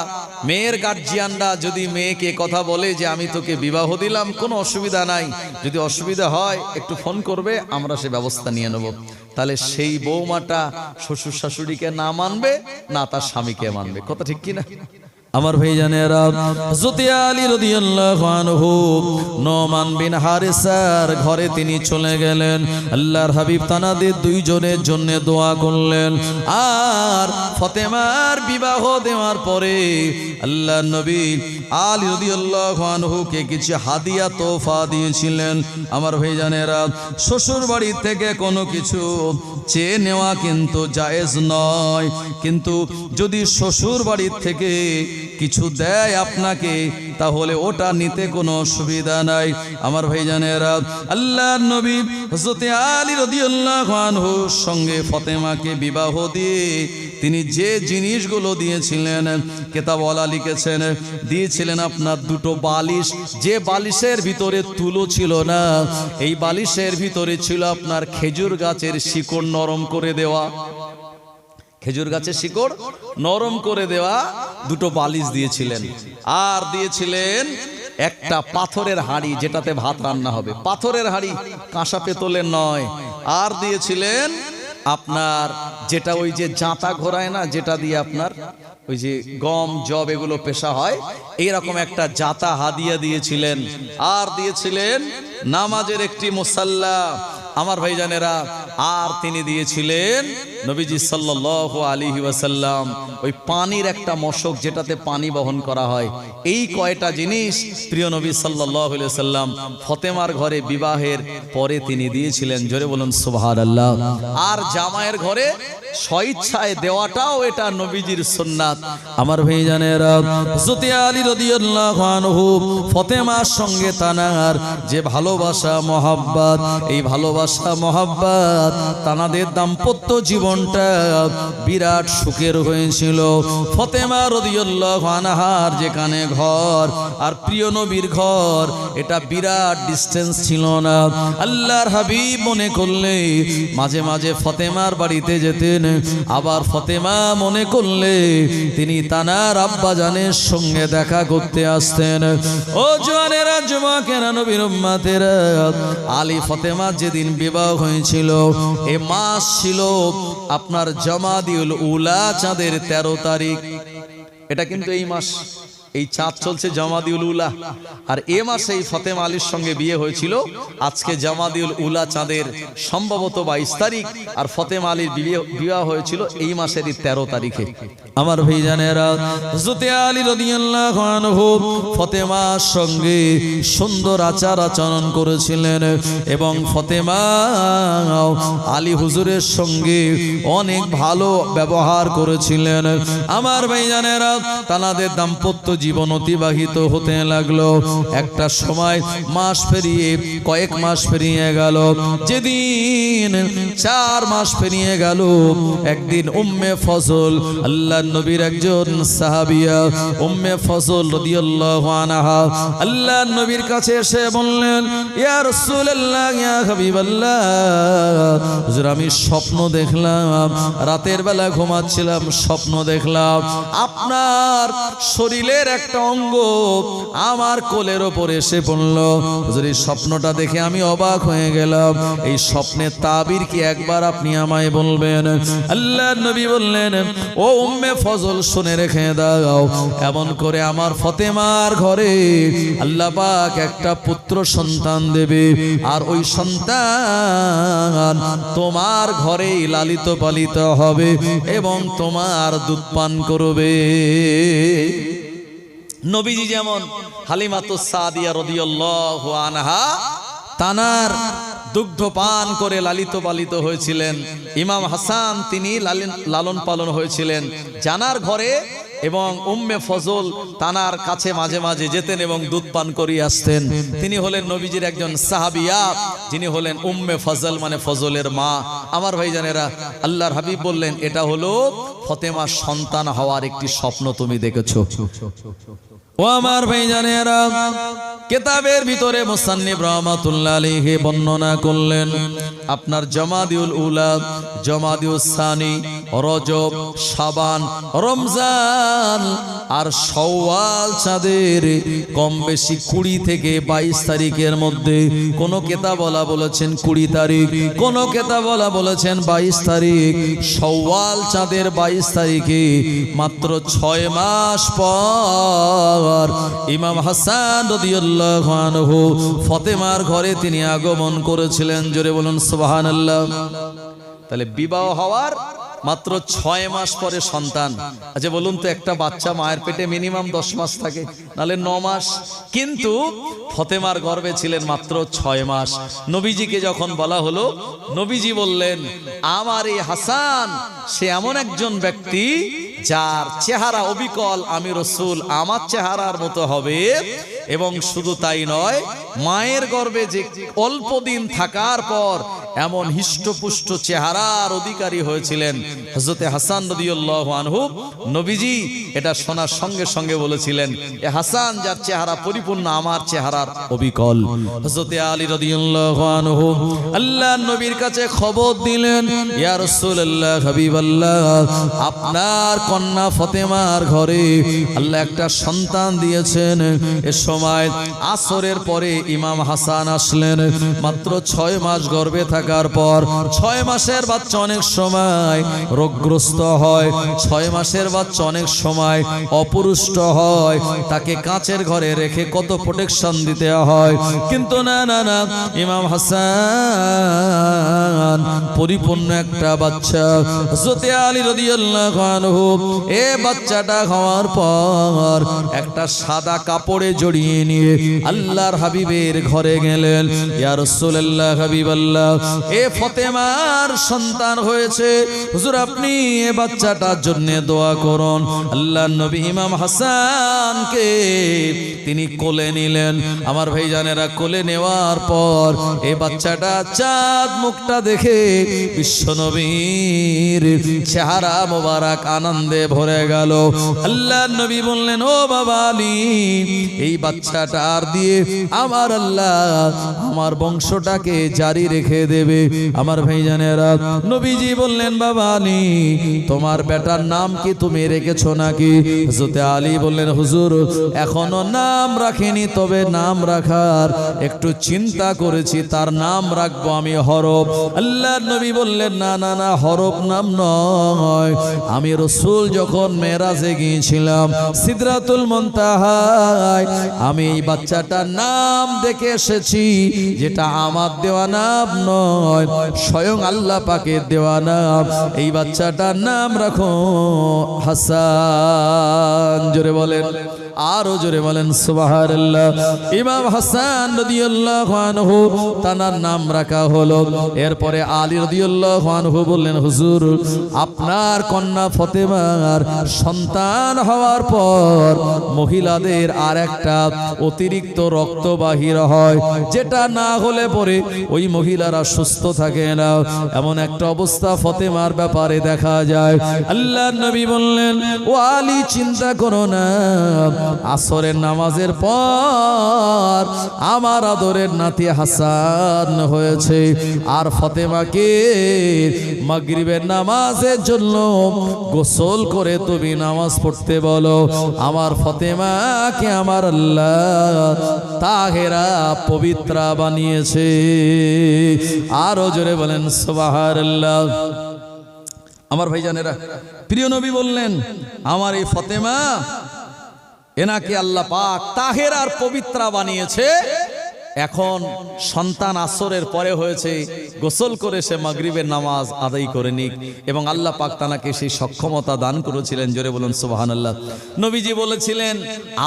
মেয়ের গার্জিয়ানরা যদি মেয়েকে কথা বলে যে আমি তোকে বিবাহ দিলাম, কোনো অসুবিধা নাই, যদি অসুবিধা হয় একটু ফোন করবে, আমরা সে ব্যবস্থা নিয়ে নেব। তাহলে সেই বৌমাটা শ্বশুর শাশুড়িকে না মানবে না তার স্বামীকে মানবে। কথা ঠিক কিনা? আমার ভাইজানেরা, হযরত আলী রাদিয়াল্লাহু আনহু নোমান বিন হারিসার ঘরে তিনি চলে গেলেন। আল্লাহর হাবিব তানাদের দুইজনের জন্য দোয়া করলেন। আর ফাতেমার বিবাহ দেওয়ার পরে আল্লাহর নবী আলী রাদিয়াল্লাহু আনহুকে কিছু হাদিয়া তোফা দিয়েছিলেন। আমার ভাইজানেরা, শ্বশুর বাড়ি থেকে কোনো কিছু চেয়ে নেওয়া কিন্তু জায়েজ নয়, কিন্তু যদি শ্বশুর বাড়ি থেকে কিছু দেয় আপনাকে, তাহলে ওটা নিতে কোনো অসুবিধা নাই। আমার ভাইজানেরা, আল্লাহর নবী হযরত আলী রাদিয়াল্লাহু আনহুর সঙ্গে ফাতেমাকে বিবাহ দিয়ে তিনি যে জিনিসগুলো দিয়েছিলেন, কিতাবওয়ালা লিখেছেন, দিয়েছিলেন আপনার দুটো বালিশ। যে বালিশের ভিতরে তুলো ছিল না, এই বালিশের ভিতরে ছিল আপনার খেজুর গাছের শিকড় নরম করে দেওয়া, খেজুর গাছের শিকড় নরম করে দেওয়া দুটো বালিশ দিয়েছিলেন। আর দিয়েছিলেন একটা পাথরের হাঁড়ি, যেটাতে ভাত রান্না হবে, পাথরের হাঁড়ি, কাঁসা পেতলের নয়। আর দিয়েছিলেন আপনার যেটা ওই যে জাঁতা ঘোরায় না, যেটা দিয়ে আপনার ওই যে গম জব এগুলো পেশা হয়, এইরকম একটা জাঁতা হাদিয়া দিয়েছিলেন। আর দিয়েছিলেন নামাজের একটি মুসাল্লা। আমার ভাইজানেরা, আর তিনি দিয়েছিলেন নবীজি সাল্লাল্লাহু আলাইহি ওয়াসাল্লাম ওই পানির একটা মশক, যেটাতে পানি বহন করা হয়। এই কয়টা জিনিস প্রিয় নবী সাল্লাল্লাহু আলাইহি ওয়াসাল্লাম ফাতেমার ঘরে বিবাহের পরে তিনি দিয়েছিলেন। জোরে বলুন সুবহানাল্লাহ। আর জামাইয়ের ঘরে স্বেচ্ছায় দেওয়াটাও এটা নবীজির সুন্নাত। আমার ভাইজানেরা, হযরত আলী রাদিয়াল্লাহু আনহু ফাতেমার সঙ্গে তানার যে ভালোবাসা মহব্বত, এই ভালোবাসা মহব্বত তানাদের দাম্পত্য জীবনটা বিরাট সুখের হয়েছিল। ফাতেমা রাদিয়াল্লাহু আনহার যেখানে ঘর আর প্রিয় নবীর ঘর, এটা বিরাট ডিসটেন্স ছিল না। আল্লাহর হাবিব মনে করলে মাঝে মাঝে ফাতেমার বাড়িতে যেতেন, আবার ফাতেমা মনে করলে তিনি তানার আব্বা জানের সঙ্গে দেখা করতে আসতেন। ও জওয়ানেরা, যুবকেরা, নবীর উম্মতেরা, আলী ফাতেমা যেদিন বিবাহ হয়েছিল, এ মাস ছিল আপনার জামাদিউল উলা, চাঁদের 13 তারিখ। এটা কিন্তু এই মাস, এই চাঁদ চলছে জামাদিউল উলা, আর এ মাসে এই ফাতেমা আলীর সঙ্গে বিয়ে হয়েছিল। আজকে জামাদিউল উলা চাঁদের সম্ভবত 22 তারিখ, আর ফাতেমা আলীর বিবাহ হয়েছিল এই মাসেরই 13 তারিখে। আমার ভাইজানেরা, হযরত আলী রাদিয়াল্লাহু আনহু ফাতেমার সঙ্গে সুন্দর আচার আচরণ করেছিলেন, এবং ফাতেমা আলী হুজুরের সঙ্গে অনেক ভালো ব্যবহার করেছিলেন। আমার ভাইজানেরা, তানাদের দাম্পত্য জীবন অতিবাহিত হতে লাগলো। একটা সময় মাস পেরিয়ে কয়েক মাস পেরিয়ে গেল। যেদিন 4 মাস পেরিয়ে গেল, একদিন উম্মে ফজল, আল্লাহর নবীর একজন সাহাবিয়া, উম্মে ফজল রাদিয়াল্লাহু আনহা আল্লাহর নবীর কাছে এসে বললেন, ইয়া রাসূলুল্লাহ, ইয়া হাবিবাল্লাহ, হুজুর আমি স্বপ্ন দেখলাম, রাতের বেলা ঘুমাচ্ছিলাম, স্বপ্ন দেখলাম আপনার শরীরের একটা অঙ্গ আমার কোলের ওপর এসে পড়ল। হুজুর এই স্বপ্নটা দেখে আমি অবাক হয়ে গেলাম, এই স্বপ্নের তাবির কি একবার আপনি আমায় বলবেন? আল্লাহর নবী বললেন, ও উম্মে ফজল, শুনে রেখে দাও, এমন করে আমার ফাতেমার ঘরে আল্লাহ পাক একটা পুত্র সন্তান দেবে, আর ওই সন্তান তোমার ঘরেই লালিত পালিত হবে এবং তোমার দুধ পান করবে। নবীজি যেমন হালিমাতুস সাদিয়া রাদিয়াল্লাহু আনহা তানার দুগ্ধ পান করে লালিত পালিত হয়েছিলেন, ইমাম হাসান তিনি লালন পালন হয়েছিলেন, জানার ঘরে এবং উম্মে ফজল তানার কাছে মাঝে মাঝে যেতেন এবং দুধ পান করিয়ে আসতেন। তিনি হলেন নবীজির একজন সাহাবিয়া, যিনি হলেন উম্মে ফজল মানে ফজলের মা। আমার ভাইজানেরা, আল্লাহর হাবিব বললেন এটা হলো ফাতেমার সন্তান হওয়ার একটি স্বপ্ন তুমি দেখেছো। ও আমার ভাইজানেরা, কিতাবের ভিতরে মুসান্নিফ রাহমাতুল্লাহ আলাইহি বর্ণনা করলেন আপনার জমাদিউল উলা, জমাদিউস সানি, রজব, শাবান, রমজান আর শাওয়াল চাঁদের কম বেশি 20 থেকে 22 তারিখের মধ্যে কোন কিতাবওয়ালা বলেছেন 20 তারিখ, কোন কিতাবওয়ালা বলেছেন 22 তারিখ। শাওয়াল চাঁদের 22 তারিখে মাত্র 6 মাস পর ইমাম হাসান রাদিয়াল্লাহু আনহু ফাতেমার ঘরে তিনি আগমন করেছিলেন। জোরে বলুন সুবহানাল্লাহ। তাহলে বিবাহ হওয়ার মাত্র 6 মাস পরে সন্তান। আচ্ছা বলুন তো, একটা বাচ্চা মায়ের পেটে মিনিমাম 10 মাস থাকে, নালে 9 মাস, কিন্তু ফাতেমার গর্ভে ছিলেন মাত্র 6 মাস। নবীজিকে যখন বলা হলো, নবীজি বললেন আমার এই হাসান সে এমন একজন ব্যক্তি যার চেহারা অবিকল আমি রাসূল আমার চেহারার মতো হবে। এবং শুধু তাই নয়, মায়ের গর্ভে যে অল্প দিন থাকার পর এমন হিষ্টপুষ্ট চেহারার অধিকারী হয়েছিলেন হযরতে হাসান রাদিয়াল্লাহু আনহু। নবীজি এটা শোনার সঙ্গে সঙ্গে বলেছিলেন এ হাসান যার চেহারা পরিপূর্ণ আমার চেহারার অবিকল। হযরতে আলী রাদিয়াল্লাহু আনহু আল্লাহর নবীর কাছে খবর দিলেন, ইয়া রাসূলুল্লাহ, হাবিবাল্লাহ, আপনার কন্যা ফাতেমার ঘরে আল্লাহ একটা সন্তান দিয়েছেন। এ সময় আসরের পরে ইমাম হাসান আসলেন। মাত্র 6 মাস গর্ভে থাকার পর 6 মাসের বাচ্চা অনেক সময় রোগগ্রস্ত হয়, 6 মাসের বাচ্চা অনেক সময় অপুরুষ্ট হয়, তাকে কাচের ঘরে রেখে কত প্রোটেকশন দিতে হয়। কিন্তু না না না, ইমাম হাসান পরিপূর্ণ একটা বাচ্চা। হযরতে আলী রাদিয়াল্লাহু আনহু এ বাচ্চাটা হওয়ার পর একটা সাদা কাপড়ে জড়িয়ে নিয়ে আল্লাহর হাবিবের ঘরে গেলেন। ইয়া রাসূলুল্লাহ, হাবিবাল্লাহ, এ ফাতেমার সন্তান হয়েছে, হুজুর আপনি এ বাচ্চাটার জন্য দোয়া করুন। আল্লাহর নবী ইমাম হাসানকে তিনি কোলে নিলেন। আমার ভাইজানেরা, কোলে নেওয়ার পর এই বাচ্চাটা চাঁদ মুখটা দেখে বিশ্বনবীর চেহারা মোবারক আনন্দে ভরে গেল। আল্লাহর নবী বললেন, ও বাবা আলী, এই বাচ্চাটার দিয়ে আমার আল্লাহ আমার বংশটাকে জারি রেখে দেবে। আমার ভাইজানেরা, নবীজি বললেন, বাবা আলী, তোমার বেটার নাম কি তুমি রেখেছো নাকি? হযরতে আলী বললেন, হুজুর এখনো নাম রাখিনি, তবে নাম রাখার একটু চিন্তা করেছি, তার নাম রাখবো আমি হরফ। আল্লাহর নবী বললেন, না না না, হরফ নাম নয়, আমি রাসূল যখন মেরাজে গিয়েছিলাম সিদরাতুল মুনতাহায় আমি এই বাচ্চাটার নাম দেখে এসেছি, যেটা আমার দেওয়া নাম নয়, স্বয়ং আল্লাহ পাকের দেওয়া নাম। এই বাচ্চাটার নাম রাখো হাসান। জোরে বলেন, আরো জোরে বলেন সুবহানাল্লাহ। ইমাম হাসান রাদিয়াল্লাহু আনহু তার নাম রাখা হলো। এরপরে আলী রাদিয়াল্লাহু আনহু বললেন, হুজুর আপনার কন্যা ফাতেমার সন্তান হওয়ার পর মহিলাদের আর একটা অতিরিক্ত রক্ত বাহির হয়, যেটা না হলে পরে ওই মহিলারা সুস্থ থাকে না, এমন একটা অবস্থা ফাতেমার ব্যাপারে দেখা যায়। আল্লাহর নবী বললেন, ও আলী চিন্তা করো না, আসরের নামাজের পর আমার আদরের নাতি হাসান হয়েছে, আর ফাতেমাকে মাগরিবের নামাজের জন্য গোসল করে তুমি নামাজ পড়তে বলো। আমার ফাতেমাকে আমার আল্লাহ তাহেরা পবিত্রা বানিয়েছে। আরো জোরে বলেন সুবহানাল্লাহ। আমার ভাইজানেরা, প্রিয় নবী বললেন, আমার এই ফাতেমা এনাকে আল্লাহ পাক তাহেরার পবিত্রা বানিয়েছে। এখন সন্তান আসরের পরে হয়েছে, গোসল করে সে মাগরিবের নামাজ আদায় করে নিক, এবং আল্লাহ পাক তাকে সেই সক্ষমতা দান করেছিলেন। জোরে বলুন সুবহানাল্লাহ। নবীজি বলেছিলেন,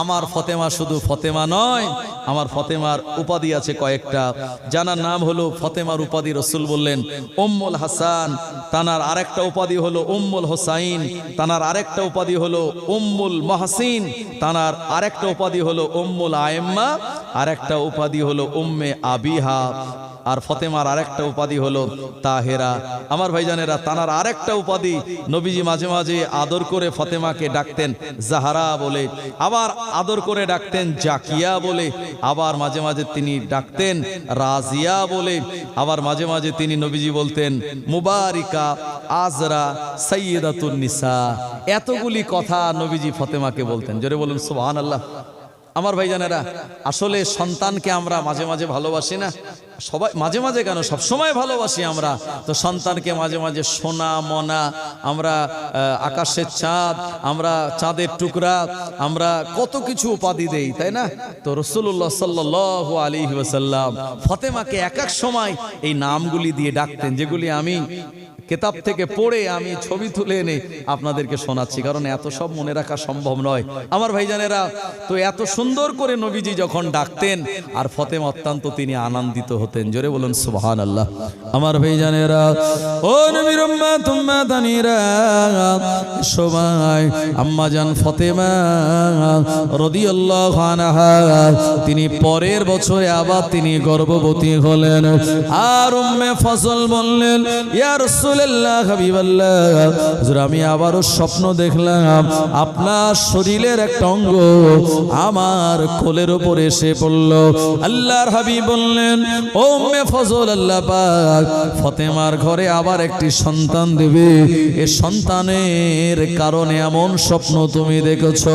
আমার ফতেমা শুধু ফতেমা নয়, আমার ফতেমার উপাধি আছে কয়েকটা, জানার নাম হলো ফতেমার উপাধি রাসূল বললেন উম্মুল হাসান, তানার আরেকটা উপাধি হলো উম্মুল হোসাইন, তানার আরেকটা উপাধি হলো উম্মুল মাহসিন, তানার আরেকটা উপাধি হলো উম্মুল আয়েম্মা, আরেকটা উপাধি হলো উম্মে আবিহা, আর ফতেমার আরেকটা উপাধি হলো তাহেরা। আমার ভাইজানেরা, তানার আরেকটা উপাধি নবীজি মাঝে মাঝে আদর করে ফতেমাকে ডাকতেন জাহারা বলে, আবার আদর করে ডাকতেন জাকিয়া বলে, আবার মাঝে মাঝে তিনি ডাকতেন রাজিয়া বলে, আবার মাঝে মাঝে তিনি নবীজি বলতেন মুবারিকা, আজরা, সাইয়্যিদাতুন নিসা। এতগুলি কথা নবীজি ফতেমাকে বলতেন। জোরে বলুন সুবহানাল্লাহ। আমার ভাইজানেরা, আসলে সন্তানকে আমরা মাঝে মাঝে ভালোবাসি না? সবাই মাঝে মাঝে কেন, সব সময় ভালোবাসি আমরা। তো সন্তানকে মাঝে মাঝে সোনা মনা, আমরা আকাশের চাঁদ, আমরা চাঁদের টুকরা, আমরা কত কিছু উপাধি দেই, তাই না? তো রাসূলুল্লাহ সাল্লাল্লাহু আলাইহি ওয়াসাল্লাম ফতেমাকে এক এক সময় এই নামগুলি দিয়ে ডাকতেন, যেগুলি আমি কিতাব থেকে পড়ে আমি ছবি তুলে এনে আপনাদেরকে শোনাচ্ছি, কারণ এত সব মনে রাখা সম্ভব নয়। আমার ভাইজানেরা, তো এত সুন্দর করে নবীজি যখন ডাকতেন, আর ফতেমা অত্যন্ত তিনি আনন্দিত হতেন। জোরে বলুন সুবহানাল্লাহ। আমার ভাইজানেরা, ও নবীর উম্মত উম্মাতানিরা, সবাই আম্মা জান ফতেমা রাদিয়াল্লাহু আনহা তিনি পরের বছরে আবার তিনি গর্ভবতী হলেন। আর উম্মে ফজল বললেন, ইয়া রাসূলুল্লাহ, হাবিবাল্লাহ, হুজুর আমি আবারও স্বপ্ন দেখলাম আপনার শরীরের একটা অঙ্গ আমার কোলের উপরে এসে পড়ল। আল্লাহর হাবিব বললেন, ও উম্মে ফজল, আল্লাহ পাক ফতেমার ঘরে আবার একটি সন্তান দেবে, এ সন্তানের কারণে এমন স্বপ্ন তুমি দেখেছো।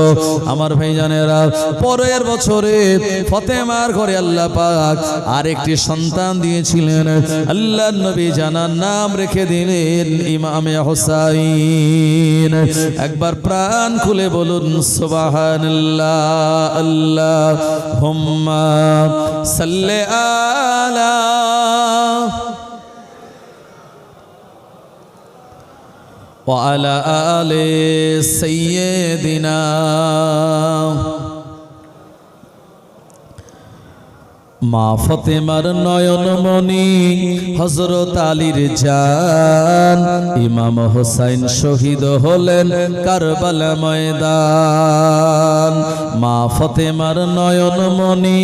আমার ভাইজানেরা, পরের বছরে ফতেমার ঘরে আল্লাহ পাক আরেকটি সন্তান দিয়েছিলেন। আল্লাহর নবী জানার নাম রেখে দিলেন ইমামে হোসাইন। একবার প্রাণ খুলে বলুন সুবহানাল্লাহ। আল্লাহুম্মা সাল্লি আলা ওয়া আলা আলি সাইয়্যিদিনা। মা ফতেমার নয়নমণি হযরত আলীর জান ইমাম হোসাইন শহীদ হলেন কারবালা ময়দান। মা ফতেমার নয়নমণি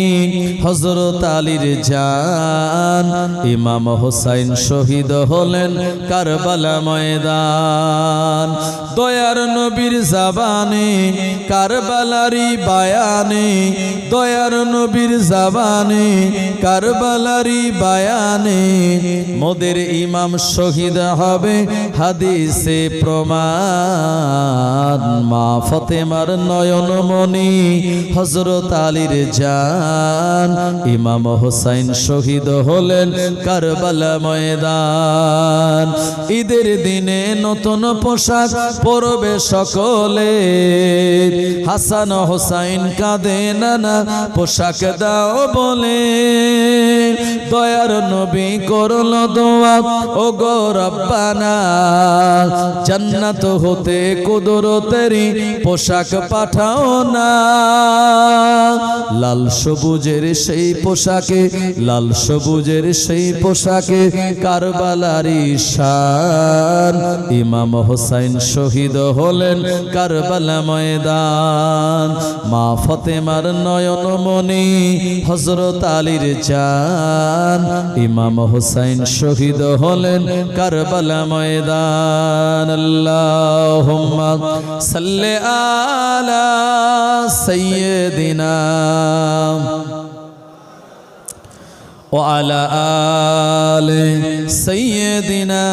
হযরত আলীর জান ইমাম হোসাইন শহীদ হলেন কারবালা ময়দান। দয়ার নবীর জবানে কারবালারি বায়ানে, দয়ার নবীর জবানে কারবালারি বায়ানে, মোদের ইমাম শহীদ হবে হাদিসে প্রমাণ। মা ফতেমার নয়নমণি হযরত আলীর জান ইমাম হোসাইন শহীদ হলেন কারবালা ময়দান। ঈদের দিনে নতুন পোশাক পরবে সকলে, হাসান হোসাইন কাঁদে নানা পোশাক দাও বলে। দয়ার নবী করল দোয়া, ও গো রব্বানা জান্নাত হতে কুদরতেরি পোশাক পাঠাও না। লাল সবুজের সেই পোশাকে, লাল সবুজের সেই পোশাকে কারবালারি শান ইমাম হোসাইন শহীদ হলেন কারবালা ময়দান। মা ফতেমার নয়নমণি হযরত আলীর জান ইমাম হোসাইন শহীদ হলেন কারবালা ময়দান। আল্লাহুম্মা সাল্লি আলা সাইয়্যিদিনা ওয়া আলা আলি সাইয়্যিদিনা।